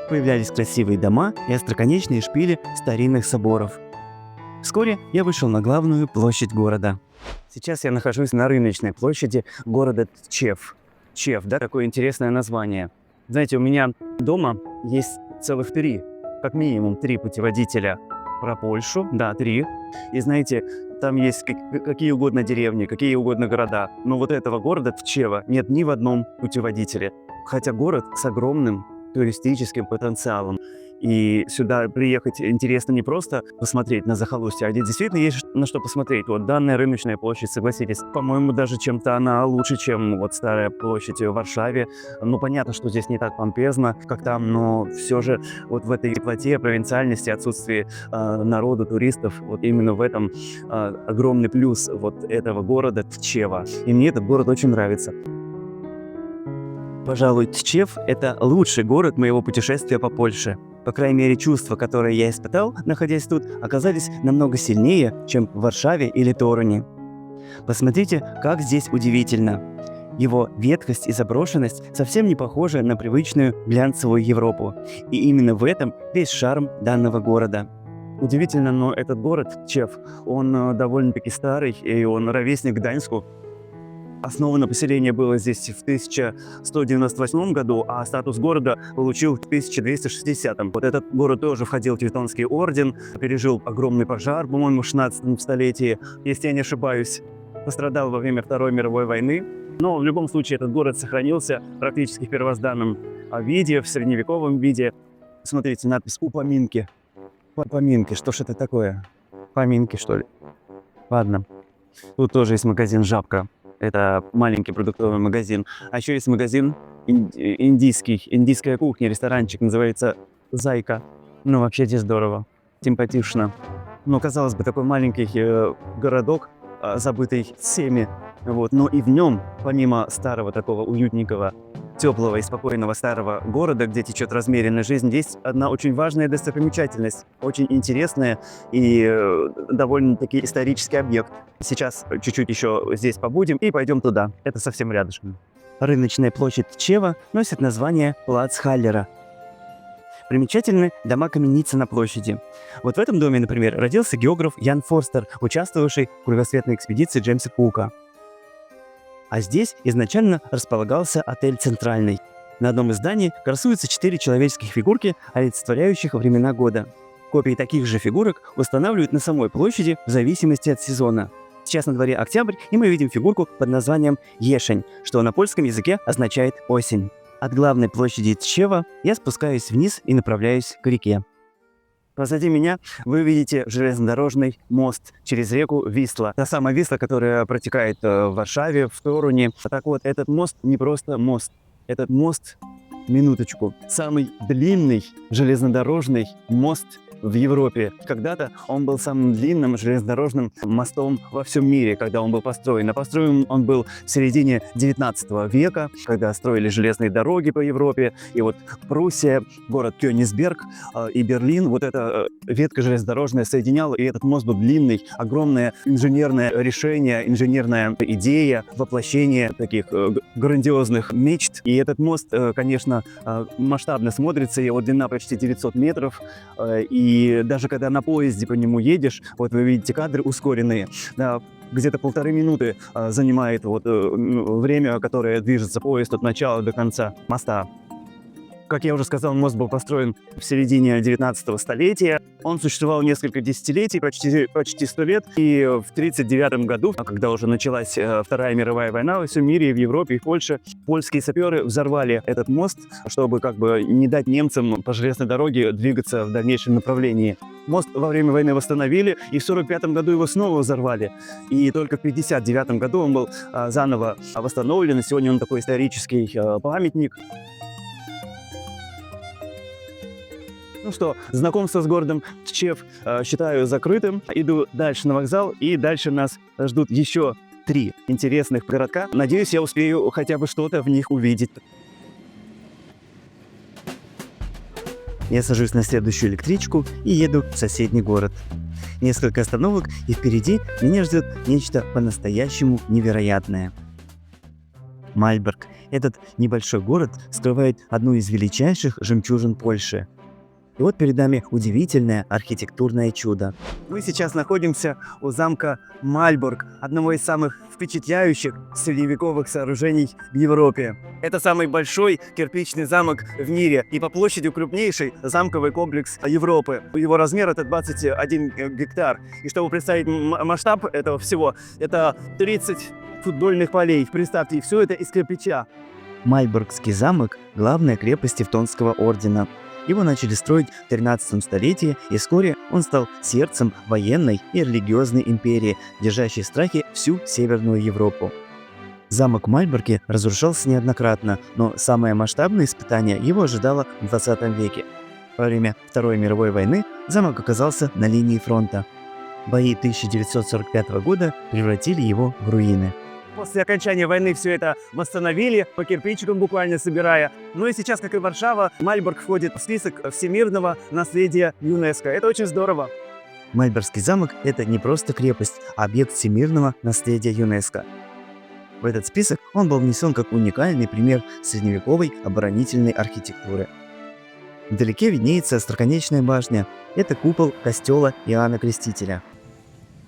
Появлялись красивые дома и остроконечные шпили старинных соборов. Вскоре я вышел на главную площадь города. Сейчас я нахожусь на рыночной площади города Тчев. Тчев, да, такое интересное название. Знаете, у меня дома есть целых 3, как минимум 3 путеводителя про Польшу, да, 3. И знаете, там есть какие угодно деревни, какие угодно города. Но вот этого города Тчева нет ни в одном путеводителе. Хотя город с огромным туристическим потенциалом. И сюда приехать интересно не просто посмотреть на захолустье, а действительно есть на что посмотреть. Вот данная рыночная площадь, согласитесь, по-моему, даже чем-то она лучше, чем вот старая площадь в Варшаве. Ну, понятно, что здесь не так помпезно, как там, но все же вот в этой теплоте, провинциальности, отсутствии народу, туристов, вот именно в этом огромный плюс вот этого города Тчева. И мне этот город очень нравится. Пожалуй, Тчев – это лучший город моего путешествия по Польше. По крайней мере, чувства, которые я испытал, находясь тут, оказались намного сильнее, чем в Варшаве или Торуне. Посмотрите, как здесь удивительно. Его ветхость и заброшенность совсем не похожи на привычную глянцевую Европу. И именно в этом весь шарм данного города. Удивительно, но этот город Тчев, он довольно-таки старый, и он ровесник Гданьску. Основано поселение было здесь в 1198 году, а статус города получил в 1260. Вот этот город тоже входил в Тевтонский орден, пережил огромный пожар, по-моему, в 16 столетии, если я не ошибаюсь. Пострадал во время Второй мировой войны. Но в любом случае этот город сохранился практически в первозданном виде, в средневековом виде. Смотрите, надпись «Упоминки». Поминки, что ж это такое? Поминки, что ли? Ладно. Тут тоже есть магазин «Жабка». Это маленький продуктовый магазин. А еще есть магазин индийская кухня, ресторанчик, называется «Зайка». Ну, вообще здесь здорово, симпатично. Но, казалось бы, такой маленький городок, забытый всеми. Вот. Но и в нем, помимо старого такого уютненького, теплого и спокойного старого города, где течет размеренная жизнь, есть одна очень важная достопримечательность, очень интересная и довольно-таки исторический объект. Сейчас чуть-чуть еще здесь побудем и пойдем туда. Это совсем рядышком. Рыночная площадь Тчева носит название Плац Халлера. Примечательны дома-каменицы на площади. Вот в этом доме, например, родился географ Ян Форстер, участвовавший в кругосветной экспедиции Джеймса Кука. А здесь изначально располагался отель «Центральный». На одном из зданий красуются 4 человеческих фигурки, олицетворяющих времена года. Копии таких же фигурок устанавливают на самой площади в зависимости от сезона. Сейчас на дворе октябрь, и мы видим фигурку под названием «Ешень», что на польском языке означает «осень». От главной площади Тчева я спускаюсь вниз и направляюсь к реке. Позади меня вы видите железнодорожный мост через реку Висла. Та самая Висла, которая протекает в Варшаве, в Торуне. Так вот, этот мост не просто мост. Этот мост, минуточку, самый длинный железнодорожный мост в Европе. Когда-то он был самым длинным железнодорожным мостом во всем мире, когда он был построен. А построен он был в середине 19 века, когда строили железные дороги по Европе. И вот Пруссия, город Кёнигсберг и Берлин, вот эта ветка железнодорожная соединяла, и этот мост был длинный, огромное инженерное решение, инженерная идея, воплощение таких грандиозных мечт. И этот мост, конечно, масштабно смотрится, его длина почти 900 метров, и даже когда на поезде по нему едешь, вот вы видите кадры ускоренные, где-то 1,5 минуты занимает время, которое движется поезд от начала до конца моста. Как я уже сказал, мост был построен в середине 19 столетия. Он существовал несколько десятилетий, почти 100 лет. И в 1939 году, когда уже началась Вторая мировая война во всем мире, и в Европе, и в Польше, польские саперы взорвали этот мост, чтобы не дать немцам по железной дороге двигаться в дальнейшем направлении. Мост во время войны восстановили, и в 1945 году его снова взорвали. И только в 1959 году он был заново восстановлен, и сегодня он такой исторический памятник. Ну что, знакомство с городом Тчев считаю закрытым. Иду дальше на вокзал, и дальше нас ждут еще 3 интересных городка. Надеюсь, я успею хотя бы что-то в них увидеть. Я сажусь на следующую электричку и еду в соседний город. Несколько остановок, и впереди меня ждет нечто по-настоящему невероятное. Мальборг. Этот небольшой город скрывает одну из величайших жемчужин Польши. И вот перед нами удивительное архитектурное чудо. Мы сейчас находимся у замка Мальборг, одного из самых впечатляющих средневековых сооружений в Европе. Это самый большой кирпичный замок в мире и по площади крупнейший замковый комплекс Европы. Его размер — это 21 гектар. И чтобы представить масштаб этого всего, это 30 футбольных полей. Представьте, и все это из кирпича. Мальборгский замок – главная крепость Тевтонского ордена. Его начали строить в 13 столетии, и вскоре он стал сердцем военной и религиозной империи, держащей в страхе всю Северную Европу. Замок в Мальборге разрушался неоднократно, но самое масштабное испытание его ожидало в 20 веке. Во время Второй мировой войны замок оказался на линии фронта. Бои 1945 года превратили его в руины. После окончания войны все это восстановили, по кирпичикам буквально собирая. Ну и сейчас, как и Варшава, Мальборг входит в список всемирного наследия ЮНЕСКО. Это очень здорово. Мальборгский замок – это не просто крепость, а объект всемирного наследия ЮНЕСКО. В этот список он был внесен как уникальный пример средневековой оборонительной архитектуры. Вдалеке виднеется остроконечная башня. Это купол костела Иоанна Крестителя.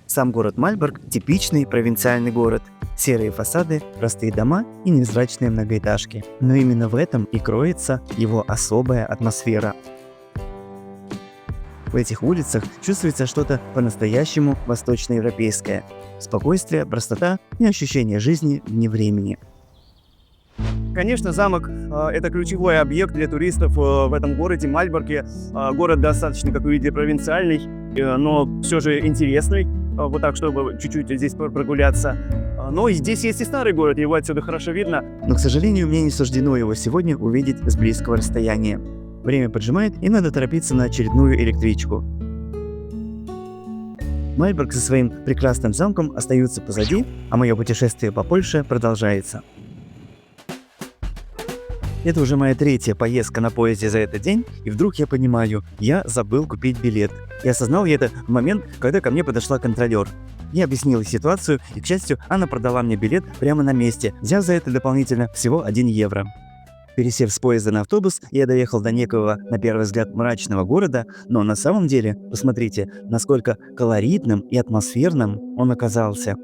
Сам город Мальборг – типичный провинциальный город. Серые фасады, простые дома и невзрачные многоэтажки. Но именно в этом и кроется его особая атмосфера. В этих улицах чувствуется что-то по-настоящему восточноевропейское. Спокойствие, простота и ощущение жизни вне времени. Конечно, замок – это ключевой объект для туристов в этом городе Мальборге. Город достаточно, как вы видите, провинциальный, но все же интересный. Вот так, чтобы чуть-чуть здесь прогуляться. Но здесь есть и старый город, его отсюда хорошо видно. Но, к сожалению, мне не суждено его сегодня увидеть с близкого расстояния. Время поджимает, и надо торопиться на очередную электричку. Мальборг со своим прекрасным замком остается позади, а мое путешествие по Польше продолжается. Это уже моя 3-я поездка на поезде за этот день, и вдруг я понимаю, я забыл купить билет. И осознал я это в момент, когда ко мне подошла контролер. Я объяснил ей ситуацию, и, к счастью, она продала мне билет прямо на месте, взяв за это дополнительно всего 1 евро. Пересев с поезда на автобус, я доехал до некого, на первый взгляд, мрачного города, но на самом деле, посмотрите, насколько колоритным и атмосферным он оказался.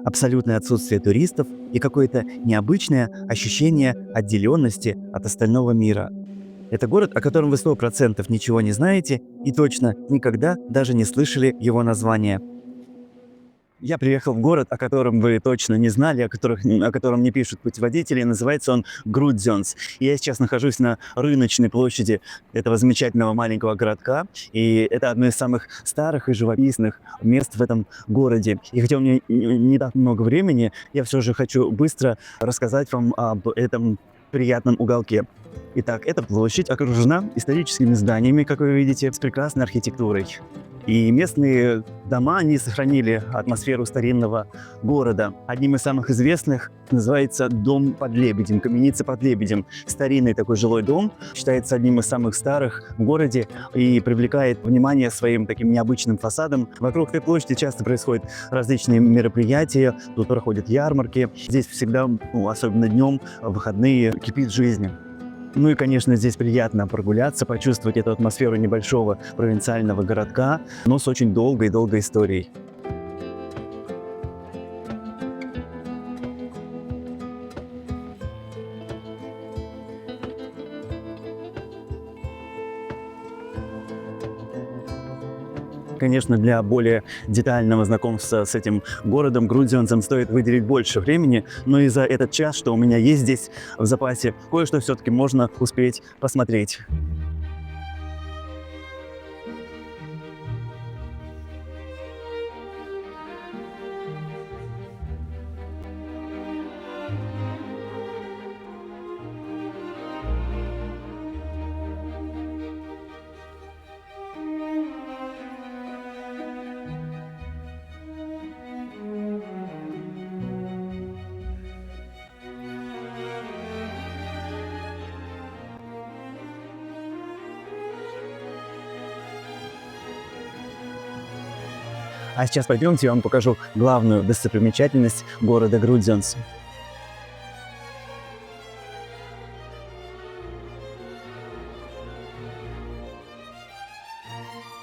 Абсолютное отсутствие туристов и какое-то необычное ощущение отделенности от остального мира. Это город, о котором вы 100% ничего не знаете и точно никогда даже не слышали его названия. Я приехал в город, о котором вы точно не знали, о котором не пишут путеводители. Называется он Грудзёнс. Я сейчас нахожусь на рыночной площади этого замечательного маленького городка. И это одно из самых старых и живописных мест в этом городе. И хотя у меня не так много времени, я все же хочу быстро рассказать вам об этом приятном уголке. Итак, эта площадь окружена историческими зданиями, как вы видите, с прекрасной архитектурой. И местные дома, они сохранили атмосферу старинного города. Одним из самых известных называется дом под Лебедем, каменица под Лебедем. Старинный такой жилой дом, считается одним из самых старых в городе и привлекает внимание своим таким необычным фасадом. Вокруг этой площади часто происходят различные мероприятия, тут проходят ярмарки. Здесь всегда, особенно днем, в выходные, кипит жизнь. Ну и, конечно, здесь приятно прогуляться, почувствовать эту атмосферу небольшого провинциального городка, но с очень долгой историей. Конечно, для более детального знакомства с этим городом, грузинцам, стоит выделить больше времени, но и за этот час, что у меня есть здесь в запасе, кое-что все-таки можно успеть посмотреть. А сейчас пойдемте, я вам покажу главную достопримечательность города Грудзенс.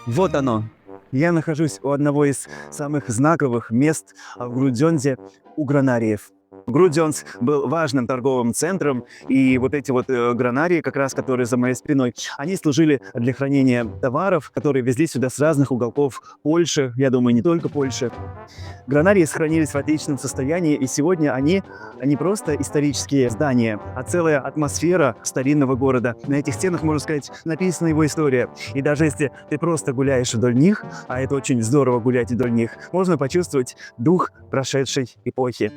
Вот оно. Я нахожусь у одного из самых знаковых мест в Грудзенсе, у гранариев. Грудзенс был важным торговым центром, и вот эти вот гранарии, как раз которые за моей спиной, они служили для хранения товаров, которые везли сюда с разных уголков Польши, я думаю, не только Польши. Гранарии сохранились в отличном состоянии, и сегодня они не просто исторические здания, а целая атмосфера старинного города. На этих стенах, можно сказать, написана его история. И даже если ты просто гуляешь вдоль них, а это очень здорово гулять вдоль них, можно почувствовать дух прошедшей эпохи.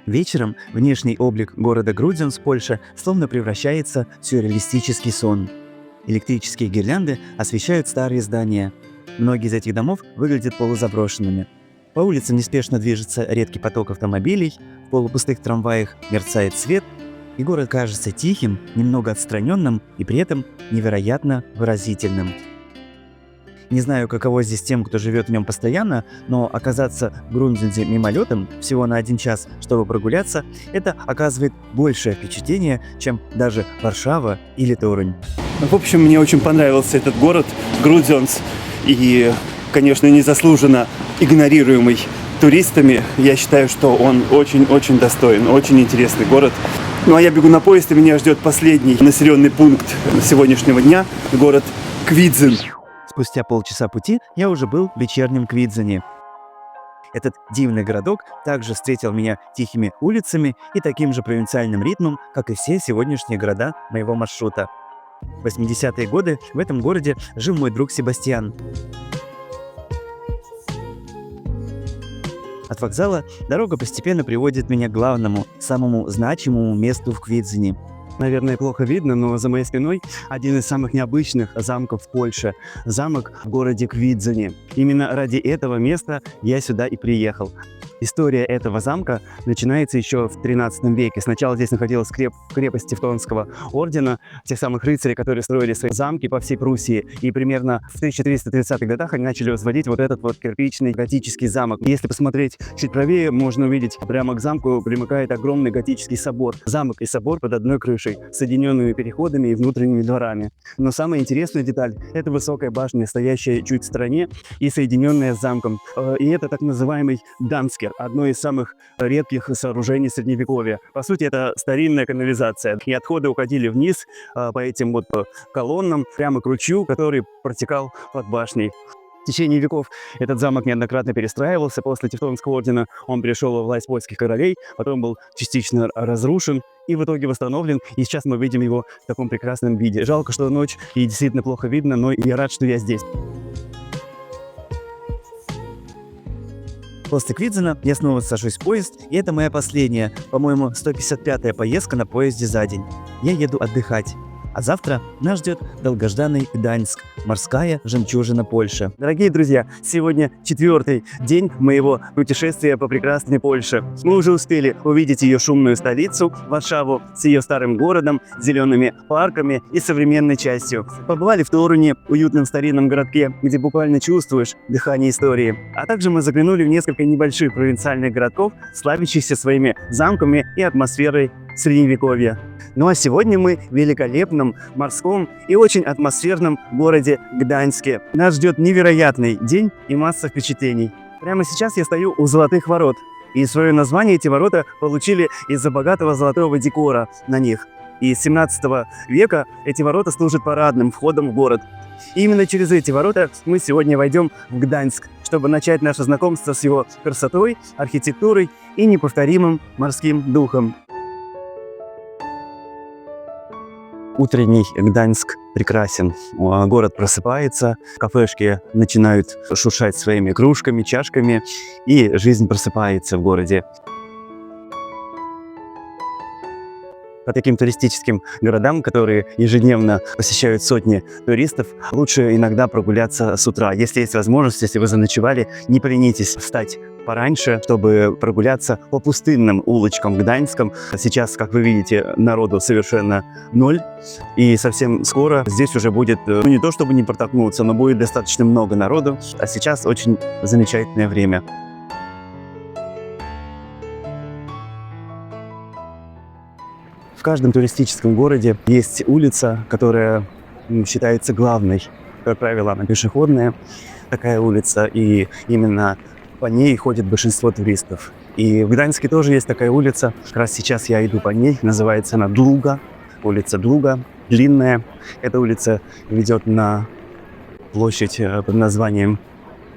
Вечером внешний облик города Грудзенс, Польша, словно превращается в сюрреалистический сон. Электрические гирлянды освещают старые здания. Многие из этих домов выглядят полузаброшенными. По улицам неспешно движется редкий поток автомобилей, в полупустых трамваях мерцает свет, и город кажется тихим, немного отстраненным и при этом невероятно выразительным. Не знаю, каково здесь тем, кто живет в нем постоянно, но оказаться в Грудзенсе мимолетом всего на 1 час, чтобы прогуляться, это оказывает большее впечатление, чем даже Варшава или Торунь. В общем, мне очень понравился этот город Грудзенс, и, конечно, незаслуженно игнорируемый туристами. Я считаю, что он очень-очень достоин, очень интересный город. Ну а я бегу на поезд, и меня ждет последний населенный пункт сегодняшнего дня, город Квидзин. Спустя полчаса пути я уже был в вечернем Квидзине. Этот дивный городок также встретил меня тихими улицами и таким же провинциальным ритмом, как и все сегодняшние города моего маршрута. В 80-е годы в этом городе жил мой друг Себастьян. От вокзала дорога постепенно приводит меня к главному, самому значимому месту в Квидзине. Наверное, плохо видно, но за моей спиной один из самых необычных замков в Польше. Замок в городе Квидзине. Именно ради этого места я сюда и приехал. История этого замка начинается еще в 13 веке. Сначала здесь находилась крепость Тевтонского ордена, тех самых рыцарей, которые строили свои замки по всей Пруссии. И примерно в 1330-х годах они начали возводить вот этот вот кирпичный готический замок. Если посмотреть чуть правее, можно увидеть, прямо к замку примыкает огромный готический собор. Замок и собор под одной крышей, соединенными переходами и внутренними дворами. Но самая интересная деталь – это высокая башня, стоящая чуть в стороне и соединенная с замком. И это так называемый Данскер, одно из самых редких сооружений Средневековья. По сути, это старинная канализация. И отходы уходили вниз по этим вот колоннам, прямо к ручью, который протекал под башней. В течение веков этот замок неоднократно перестраивался. После Тевтонского ордена он перешел во власть польских королей, потом был частично разрушен и в итоге восстановлен. И сейчас мы видим его в таком прекрасном виде. Жалко, что ночь и действительно плохо видно, но я рад, что я здесь. После Квидзена я снова сажусь в поезд, и это моя последняя, по-моему, 155-я поездка на поезде за день. Я еду отдыхать. А завтра нас ждет долгожданный Гданьск, морская жемчужина Польши. Дорогие друзья, сегодня 4-й день моего путешествия по прекрасной Польше. Мы уже успели увидеть ее шумную столицу, Варшаву, с ее старым городом, зелеными парками и современной частью. Побывали в Торуне, уютном старинном городке, где буквально чувствуешь дыхание истории. А также мы заглянули в несколько небольших провинциальных городков, славящихся своими замками и атмосферой Средневековья. Ну а сегодня мы в великолепном, морском и очень атмосферном городе Гданьске. Нас ждет невероятный день и масса впечатлений. Прямо сейчас я стою у Золотых ворот. И свое название эти ворота получили из-за богатого золотого декора на них. И с 17 века эти ворота служат парадным входом в город. И именно через эти ворота мы сегодня войдем в Гданьск, чтобы начать наше знакомство с его красотой, архитектурой и неповторимым морским духом. Утренний Гданьск прекрасен. Город просыпается, кафешки начинают шуршать своими кружками, чашками, и жизнь просыпается в городе. По таким туристическим городам, которые ежедневно посещают сотни туристов, лучше иногда прогуляться с утра. Если есть возможность, если вы заночевали, не поленитесь встать пораньше, чтобы прогуляться по пустынным улочкам Гданьском. Сейчас, как вы видите, народу совершенно ноль. И совсем скоро здесь уже будет, не то чтобы не протолкнуться, но будет достаточно много народу. А сейчас очень замечательное время. В каждом туристическом городе есть улица, которая считается главной. Как правило, она пешеходная, такая улица, и именно по ней ходит большинство туристов. И в Гданьске тоже есть такая улица. Как раз сейчас я иду по ней. Называется она Длуга. Улица Длуга. Длинная. Эта улица ведет на площадь под названием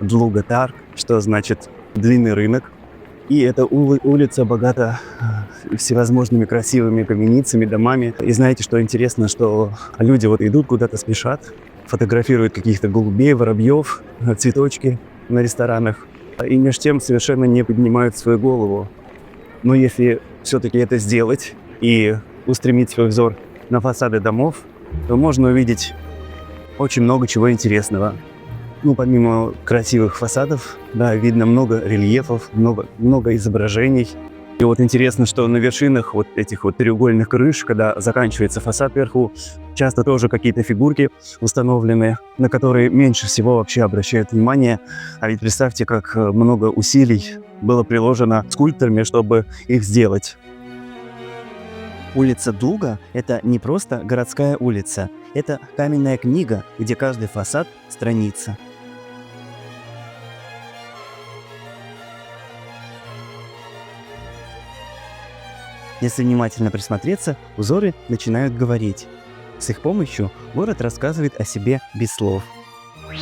Длуга Тарг, что значит длинный рынок. И эта улица богата всевозможными красивыми каменицами, домами. И знаете, что интересно, что люди вот идут куда-то, спешат, фотографируют каких-то голубей, воробьев, цветочки на ресторанах. И между тем совершенно не поднимают свою голову. Но если все-таки это сделать и устремить свой взор на фасады домов, то можно увидеть очень много чего интересного. Ну, помимо красивых фасадов, да, видно много рельефов, много изображений. И вот интересно, что на вершинах вот этих вот треугольных крыш, когда заканчивается фасад вверху, часто тоже какие-то фигурки установлены, на которые меньше всего вообще обращают внимание. А ведь представьте, как много усилий было приложено скульпторами, чтобы их сделать. Улица Длуга – это не просто городская улица, это каменная книга, где каждый фасад – страница. Если внимательно присмотреться, узоры начинают говорить. С их помощью город рассказывает о себе без слов.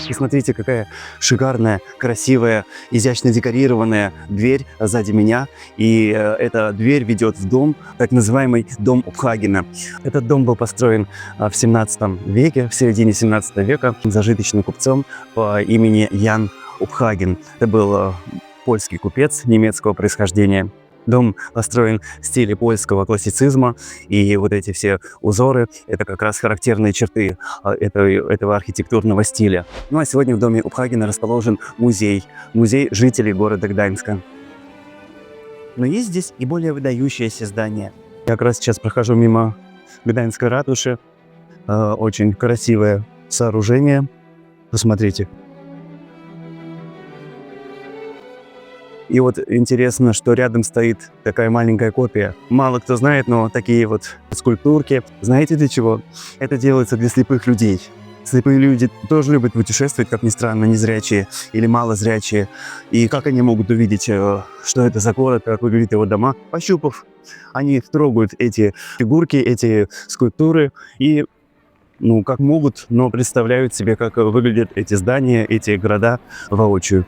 И смотрите, какая шикарная, красивая, изящно декорированная дверь сзади меня. И эта дверь ведет в дом, так называемый дом Упхагена. Этот дом был построен в 17 веке, в середине 17 века, зажиточным купцом по имени Ян Упхаген. Это был польский купец немецкого происхождения. Дом построен в стиле польского классицизма, и вот эти все узоры – это как раз характерные черты этого архитектурного стиля. Ну а сегодня в доме Упхагена расположен музей жителей города Гданьска. Но есть здесь и более выдающееся здание. Я как раз сейчас прохожу мимо Гданьской ратуши. Очень красивое сооружение. Посмотрите. И вот интересно, что рядом стоит такая маленькая копия. Мало кто знает, но такие вот скульптурки. Знаете для чего? Это делается для слепых людей. Слепые люди тоже любят путешествовать, как ни странно, незрячие или малозрячие. И как они могут увидеть, что это за город, как выглядят его дома? Пощупав, они трогают эти фигурки, эти скульптуры и, ну, как могут, но представляют себе, как выглядят эти здания, эти города воочию.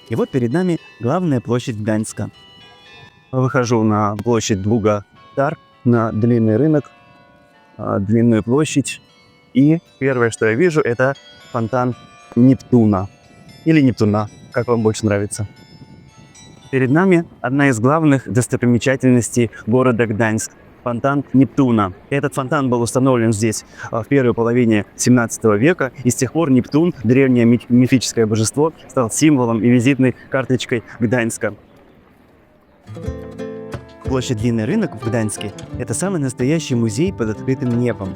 И вот перед нами главная площадь Гданьска. Выхожу на площадь Длуга Тарг, на длинный рынок, длинную площадь. И первое, что я вижу, это фонтан Нептуна. Или Нептуна. Как вам больше нравится? Перед нами одна из главных достопримечательностей города Гданьск – фонтан Нептуна. Этот фонтан был установлен здесь в первой половине 17 века, и с тех пор Нептун, древнее мифическое божество, стал символом и визитной карточкой Гданьска. Площадь Длинный рынок в Гданьске – это самый настоящий музей под открытым небом.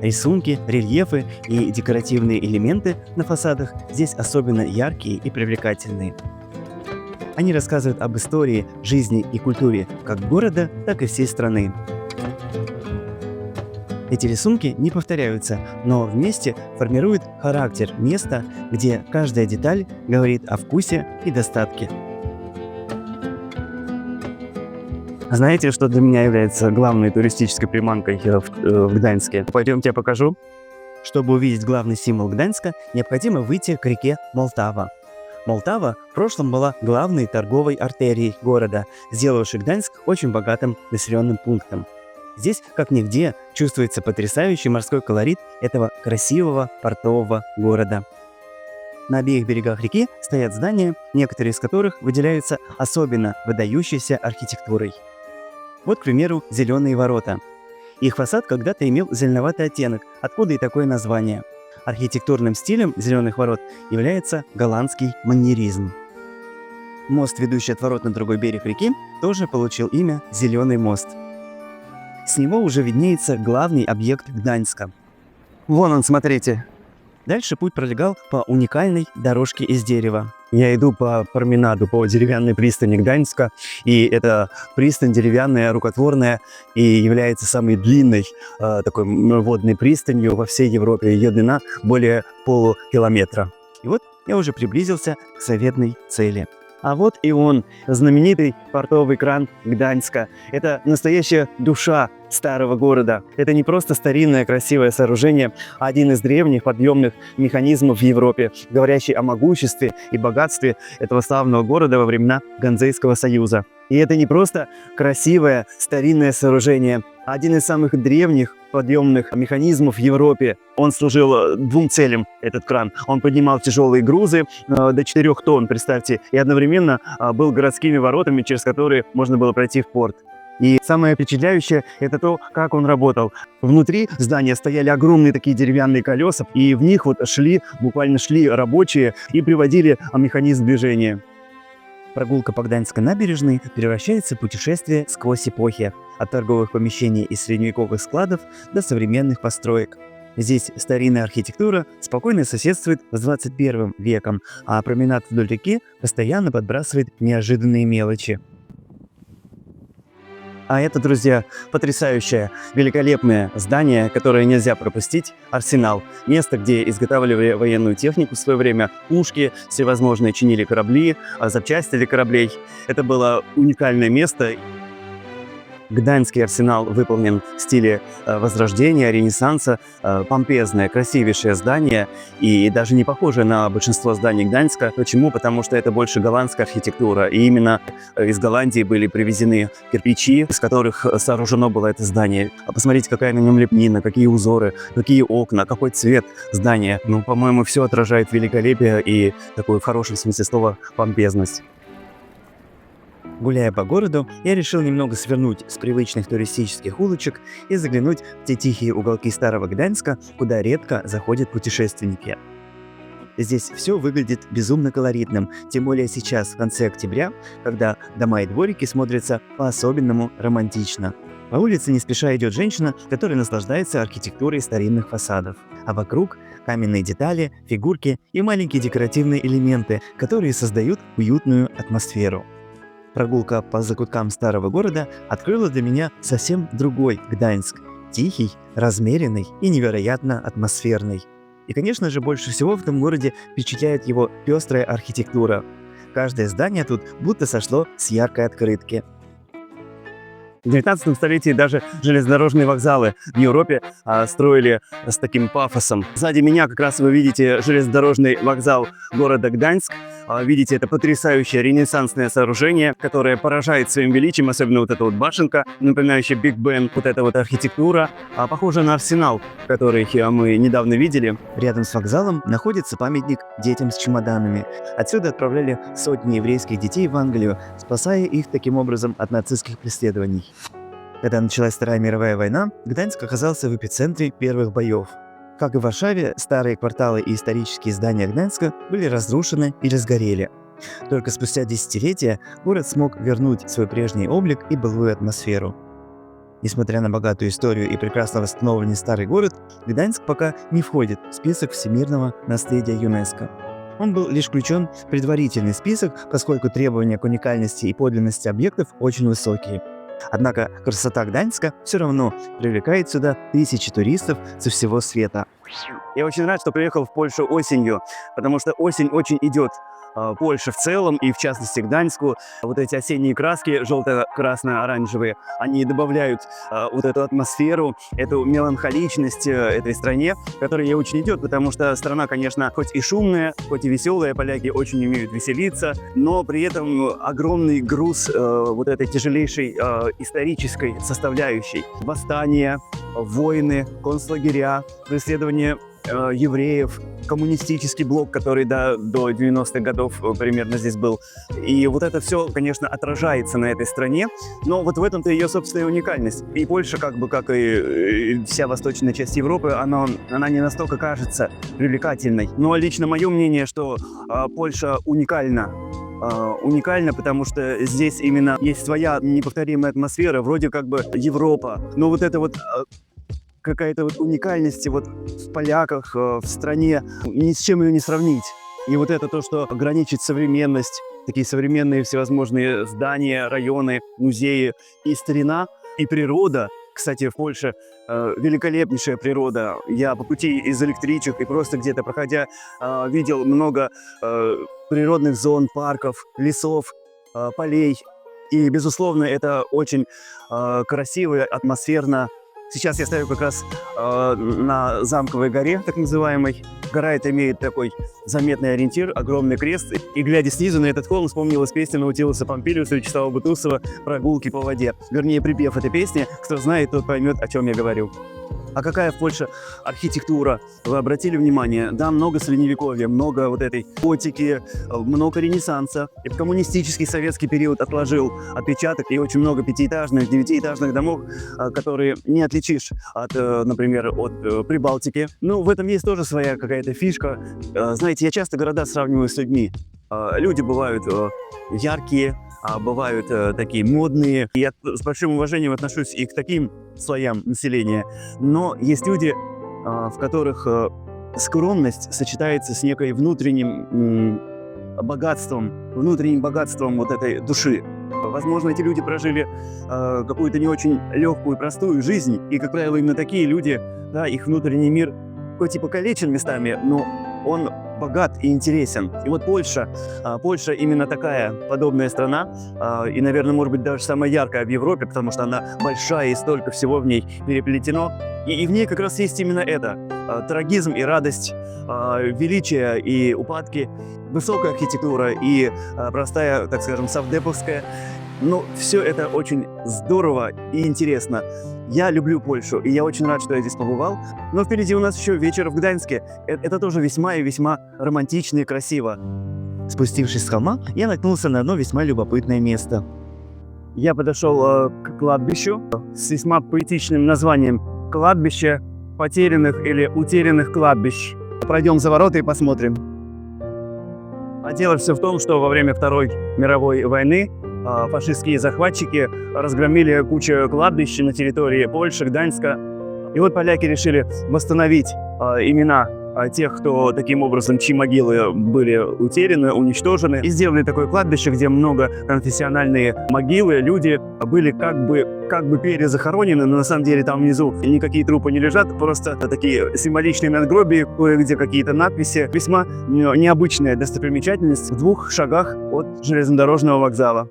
Рисунки, рельефы и декоративные элементы на фасадах здесь особенно яркие и привлекательные. Они рассказывают об истории, жизни и культуре как города, так и всей страны. Эти рисунки не повторяются, но вместе формируют характер места, где каждая деталь говорит о вкусе и достатке. Знаете, что для меня является главной туристической приманкой в Гданьске? Пойдемте, я покажу. Чтобы увидеть главный символ Гданьска, необходимо выйти к реке Молтава. Молтава в прошлом была главной торговой артерией города, сделавшей Гданьск очень богатым населенным пунктом. Здесь, как нигде, чувствуется потрясающий морской колорит этого красивого портового города. На обеих берегах реки стоят здания, некоторые из которых выделяются особенно выдающейся архитектурой. Вот, к примеру, Зеленые ворота. Их фасад когда-то имел зеленоватый оттенок, откуда и такое название. Архитектурным стилем Зеленых ворот является голландский маньеризм. Мост, ведущий от ворот на другой берег реки, тоже получил имя Зеленый мост. С него уже виднеется главный объект Гданьска. Вон он, смотрите. Дальше путь пролегал по уникальной дорожке из дерева. Я иду по променаду, по деревянной пристани Гданьска, и эта пристань деревянная, рукотворная, и является самой длинной такой водной пристанью во всей Европе. Ее длина более полукилометра. И вот я уже приблизился к заветной цели. А вот и он, знаменитый портовый кран Гданьска. Это настоящая душа старого города. Это не просто старинное красивое сооружение, а один из древних подъемных механизмов в Европе, говорящий о могуществе и богатстве этого славного города во времена Ганзейского союза. И это не просто красивое старинное сооружение, а один из самых древних подъемных механизмов в Европе. Он служил двум целям, этот кран. Он поднимал тяжелые грузы до 4 тонн, представьте, и одновременно был городскими воротами, через которые можно было пройти в порт. И самое впечатляющее – это то, как он работал. Внутри здания стояли огромные такие деревянные колеса, и в них вот буквально шли рабочие и приводили механизм движения. Прогулка по Гданьской набережной превращается в путешествие сквозь эпохи, от торговых помещений и средневековых складов до современных построек. Здесь старинная архитектура спокойно соседствует с 21 веком, а променад вдоль реки постоянно подбрасывает неожиданные мелочи. А это, друзья, потрясающее, великолепное здание, которое нельзя пропустить – Арсенал. Место, где изготавливали военную технику в свое время, пушки, всевозможные чинили корабли, запчасти для кораблей. Это было уникальное место. Гданьский арсенал выполнен в стиле Возрождения, Ренессанса, помпезное, красивейшее здание и даже не похоже на большинство зданий Гданьска. Почему? Потому что это больше голландская архитектура, и именно из Голландии были привезены кирпичи, из которых сооружено было это здание. А посмотрите, какая на нем лепнина, какие узоры, какие окна, какой цвет здания. Ну, по-моему, все отражает великолепие и такую в хорошем смысле слова помпезность. Гуляя по городу, я решил немного свернуть с привычных туристических улочек и заглянуть в те тихие уголки старого Гданьска, куда редко заходят путешественники. Здесь все выглядит безумно колоритным, тем более сейчас, в конце октября, когда дома и дворики смотрятся по-особенному романтично. По улице не спеша идет женщина, которая наслаждается архитектурой старинных фасадов, а вокруг каменные детали, фигурки и маленькие декоративные элементы, которые создают уютную атмосферу. Прогулка по закуткам старого города открыла для меня совсем другой Гданьск. Тихий, размеренный и невероятно атмосферный. И, конечно же, больше всего в этом городе впечатляет его пестрая архитектура. Каждое здание тут будто сошло с яркой открытки. В 19 столетии даже железнодорожные вокзалы в Европе строили с таким пафосом. Сзади меня как раз вы видите железнодорожный вокзал города Гданьск. Видите, это потрясающее ренессансное сооружение, которое поражает своим величием, особенно вот эта вот башенка, напоминающая Биг Бен, вот эта вот архитектура, похожа на арсенал, который мы недавно видели. Рядом с вокзалом находится памятник детям с чемоданами. Отсюда отправляли сотни еврейских детей в Англию, спасая их таким образом от нацистских преследований. Когда началась Вторая мировая война, Гданьск оказался в эпицентре первых боев. Как и в Варшаве, старые кварталы и исторические здания Гданьска были разрушены или сгорели. Только спустя десятилетия город смог вернуть свой прежний облик и былую атмосферу. Несмотря на богатую историю и прекрасно восстановленный старый город, Гданьск пока не входит в список всемирного наследия ЮНЕСКО. Он был лишь включен в предварительный список, поскольку требования к уникальности и подлинности объектов очень высокие. Однако красота Гданьска все равно привлекает сюда тысячи туристов со всего света. Я очень рад, что приехал в Польшу осенью, потому что осень очень идет Польше в целом, и в частности Гданьску. Вот эти осенние краски, желто-красно-оранжевые, они добавляют вот эту атмосферу, эту меланхоличность этой стране, которая ей очень идет, потому что страна, конечно, хоть и шумная, хоть и веселая, поляки очень умеют веселиться, но при этом огромный груз вот этой тяжелейшей исторической составляющей. Восстания, войны, концлагеря, преследование евреев, коммунистический блок, который до 90-х годов примерно здесь был. И вот это все, конечно, отражается на этой стране, но вот в этом-то ее собственная уникальность. И Польша, как и вся восточная часть Европы, она не настолько кажется привлекательной. Но лично мое мнение, что Польша уникальна. Уникально, потому что здесь именно есть своя неповторимая атмосфера, вроде как бы Европа, но вот это вот какая-то вот уникальность вот в поляках, в стране, ни с чем ее не сравнить. И вот это то, что граничит современность, такие современные всевозможные здания, районы, музеи, и старина, и природа. Кстати, в Польше великолепнейшая природа. Я по пути из электричек и просто где-то проходя видел много природных зон, парков, лесов, полей. И, безусловно, это очень красиво, атмосферно. Сейчас я стою как раз на Замковой горе, так называемой. Гора эта имеет такой заметный ориентир, огромный крест. И глядя снизу на этот холм, вспомнилась песня Наутилуса Помпилиуса и Вячеслава Бутусова «Прогулки по воде». Вернее, припев этой песни. Кто знает, тот поймет, о чем я говорю. А какая в Польше архитектура? Вы обратили внимание? Да, много средневековья, много вот этой готики, много ренессанса. И в коммунистический советский период отложил отпечаток, и очень много пятиэтажных, девятиэтажных домов, которые не отличишь от, например, от Прибалтики. Ну, в этом есть тоже своя какая-то фишка. Знаете, я часто города сравниваю с людьми. Люди бывают яркие, бывают такие модные. И я с большим уважением отношусь и к таким слоям населения. Но есть люди, в которых скромность сочетается с некой внутренним богатством вот этой души. Возможно, эти люди прожили какую-то не очень легкую, простую жизнь. И, как правило, именно такие люди, да, их внутренний мир хоть и покалечен местами, но он богат и интересен. И вот Польша именно такая подобная страна, и, наверное, может быть, даже самая яркая в Европе, потому что она большая и столько всего в ней переплетено. И в ней как раз есть именно это. Трагизм и радость, величие и упадки, высокая архитектура и простая, так скажем, совдеповская. Но все это очень здорово и интересно. Я люблю Польшу, и я очень рад, что я здесь побывал. Но впереди у нас еще вечер в Гданьске. Это тоже весьма и весьма романтично и красиво. Спустившись с холма, я наткнулся на одно весьма любопытное место. Я подошел к кладбищу с весьма поэтичным названием «Кладбище потерянных или утерянных кладбищ». Пройдем за ворота и посмотрим. А дело все в том, что во время Второй мировой войны фашистские захватчики разгромили кучу кладбищ на территории Польши, Гданьска. И вот поляки решили восстановить имена тех, кто таким образом, чьи могилы были утеряны, уничтожены. И сделали такое кладбище, где многоконфессиональные могилы, люди были как бы перезахоронены, но на самом деле там внизу никакие трупы не лежат, просто такие символичные надгробия, кое-где какие-то надписи. Весьма необычная достопримечательность в 2 шагах от железнодорожного вокзала.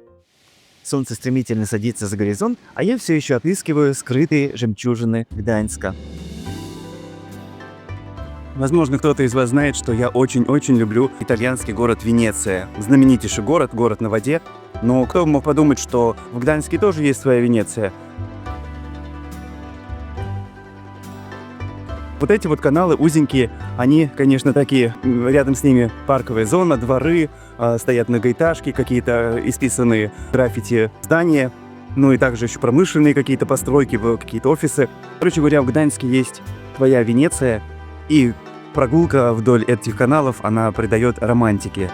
Солнце стремительно садится за горизонт, а я все еще отыскиваю скрытые жемчужины Гданьска. Возможно, кто-то из вас знает, что я очень-очень люблю итальянский город Венеция. Знаменитейший город, город на воде. Но кто мог подумать, что в Гданьске тоже есть своя Венеция? Вот эти вот каналы узенькие, они, конечно, такие, рядом с ними парковая зона, дворы, стоят многоэтажки, какие-то исписанные граффити здания, ну и также еще промышленные какие-то постройки, какие-то офисы. Короче говоря, в Гданьске есть своя Венеция, и прогулка вдоль этих каналов, она придает романтики.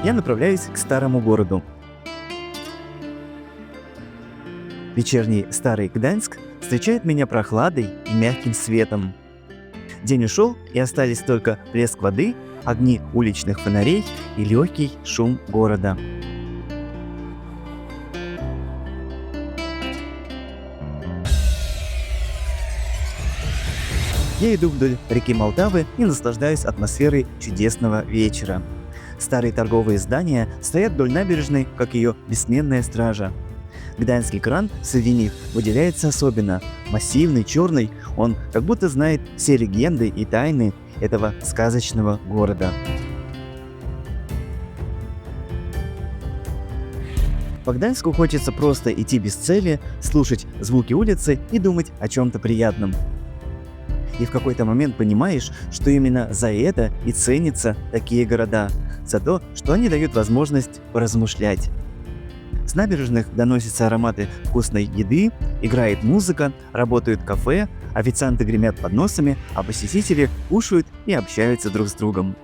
Я направляюсь к старому городу. Вечерний старый Гданьск встречает меня прохладой и мягким светом. День ушел, и остались только плеск воды, огни уличных фонарей и легкий шум города. Я иду вдоль реки Молдавы и наслаждаюсь атмосферой чудесного вечера. Старые торговые здания стоят вдоль набережной, как ее бессменная стража. Гданьский кран среди них выделяется особенно. Массивный, черный, он как будто знает все легенды и тайны этого сказочного города. По Гданьску хочется просто идти без цели, слушать звуки улицы и думать о чем-то приятном. И в какой-то момент понимаешь, что именно за это и ценятся такие города, за то, что они дают возможность поразмышлять. С набережных доносятся ароматы вкусной еды, играет музыка, работают кафе, официанты гремят подносами, а посетители кушают и общаются друг с другом.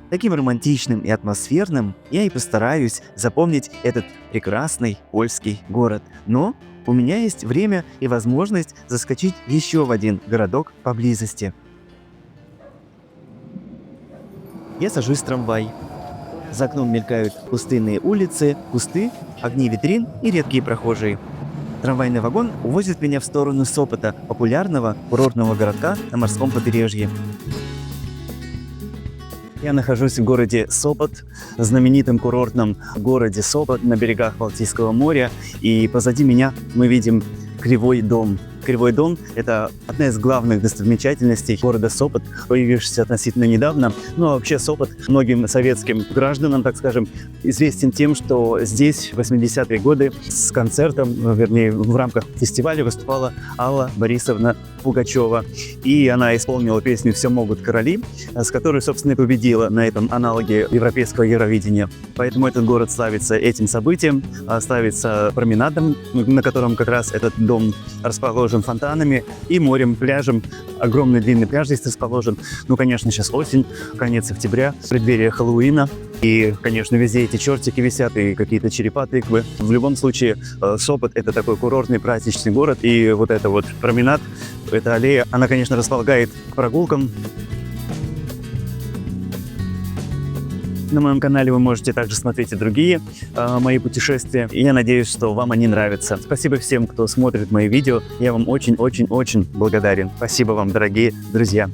Таким романтичным и атмосферным я и постараюсь запомнить этот прекрасный польский город. Но у меня есть время и возможность заскочить еще в один городок поблизости. Я сажусь в трамвай. За окном мелькают пустынные улицы, кусты, огни витрин и редкие прохожие. Трамвайный вагон увозит меня в сторону Сопота, популярного курортного городка на морском побережье. Я нахожусь в городе Сопот, знаменитом курортном городе Сопот на берегах Балтийского моря, и позади меня мы видим Кривой дом. Кривой дом – это одна из главных достопримечательностей города Сопот, появившаяся относительно недавно. Ну а вообще Сопот многим советским гражданам, так скажем, известен тем, что здесь в 80-е годы с концертом, вернее, в рамках фестиваля выступала Алла Борисовна Пугачева. И она исполнила песню «Все могут короли», с которой, собственно, и победила на этом аналоге европейского Евровидения. Поэтому этот город славится этим событием, славится променадом, на котором как раз этот дом расположен, фонтанами и морем, пляжем. Огромный длинный пляж здесь расположен. Ну, конечно, сейчас осень, конец октября, преддверие Хэллоуина. И, конечно, везде эти чертики висят и какие-то черепа тыквы. В любом случае, Сопот – это такой курортный праздничный город. И вот это вот променад, эта аллея, она, конечно, располагает к прогулкам. На моем канале вы можете также смотреть и другие мои путешествия. И я надеюсь, что вам они нравятся. Спасибо всем, кто смотрит мои видео. Я вам очень-очень-очень благодарен. Спасибо вам, дорогие друзья.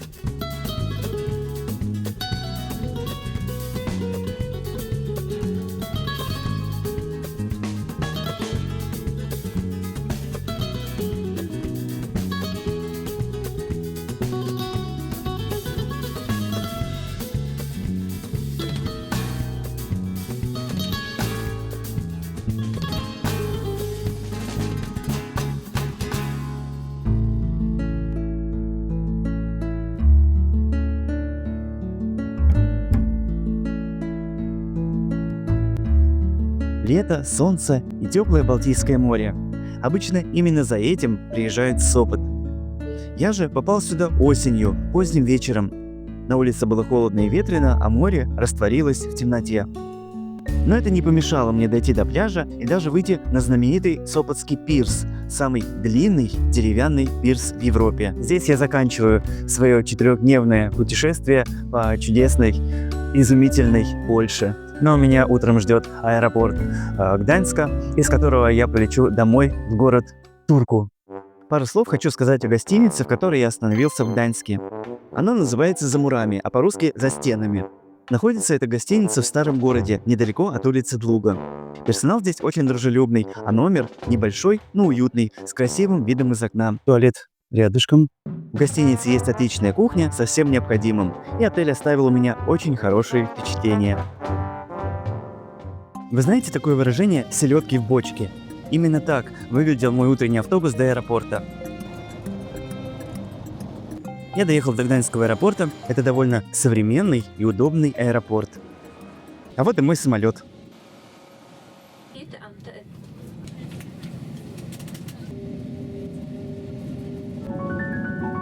Лето, солнце и теплое Балтийское море. Обычно именно за этим приезжают в Сопот. Я же попал сюда осенью, поздним вечером. На улице было холодно и ветрено, а море растворилось в темноте. Но это не помешало мне дойти до пляжа и даже выйти на знаменитый Сопотский пирс, самый длинный деревянный пирс в Европе. Здесь я заканчиваю свое 4-дневное путешествие по чудесной, изумительной Польше. Но меня утром ждет аэропорт Гданьска, из которого я полечу домой в город Турку. Пару слов хочу сказать о гостинице, в которой я остановился в Гданьске. Она называется «За мурами», а по-русски «За стенами». Находится эта гостиница в старом городе, недалеко от улицы Длуга. Персонал здесь очень дружелюбный, а номер небольшой, но уютный, с красивым видом из окна. Туалет рядышком. В гостинице есть отличная кухня со всем необходимым, и отель оставил у меня очень хорошие впечатления. Вы знаете такое выражение «селедки в бочке»? Именно так выглядел мой утренний автобус до аэропорта. Я доехал до Гданьского аэропорта. Это довольно современный и удобный аэропорт. А вот и мой самолет.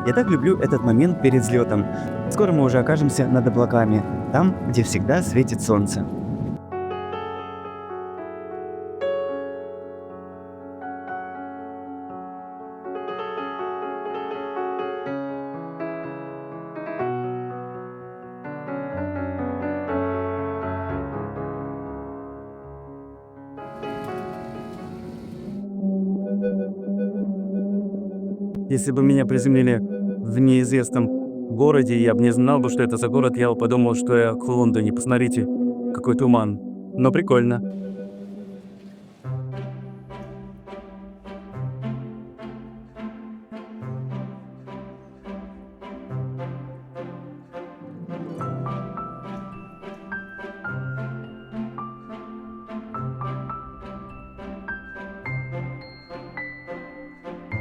Я так люблю этот момент перед взлетом. Скоро мы уже окажемся над облаками, там, где всегда светит солнце. Если бы меня приземлили в неизвестном городе, я бы не знал бы, что это за город, я бы подумал, что я в Лондоне. Посмотрите, какой туман. Но прикольно.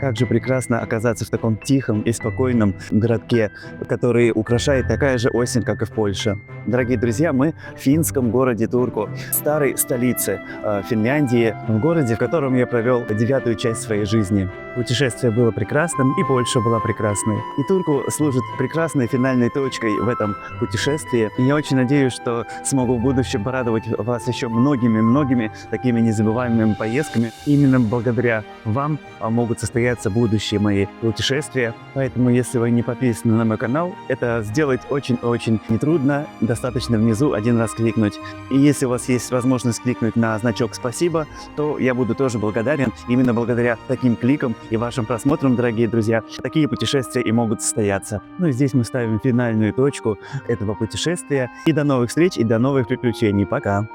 Как же прекрасно оказаться в таком тихом и спокойном городке, который украшает такая же осень, как и в Польше. Дорогие друзья, мы в финском городе Турку, старой столице Финляндии, в городе, в котором я провел 9-ю часть своей жизни. Путешествие было прекрасным, и Польша была прекрасной. И Турку служит прекрасной финальной точкой в этом путешествии. И я очень надеюсь, что смогу в будущем порадовать вас еще многими такими незабываемыми поездками. Именно благодаря вам могут состояться будущие мои путешествия. Поэтому, если вы не подписаны на мой канал, это сделать очень-очень нетрудно. Достаточно внизу один раз кликнуть. И если у вас есть возможность кликнуть на значок «Спасибо», то я буду тоже благодарен. Именно благодаря таким кликам и вашим просмотрам, дорогие друзья, такие путешествия и могут состояться. Ну и здесь мы ставим финальную точку этого путешествия. И до новых встреч, и до новых приключений. Пока!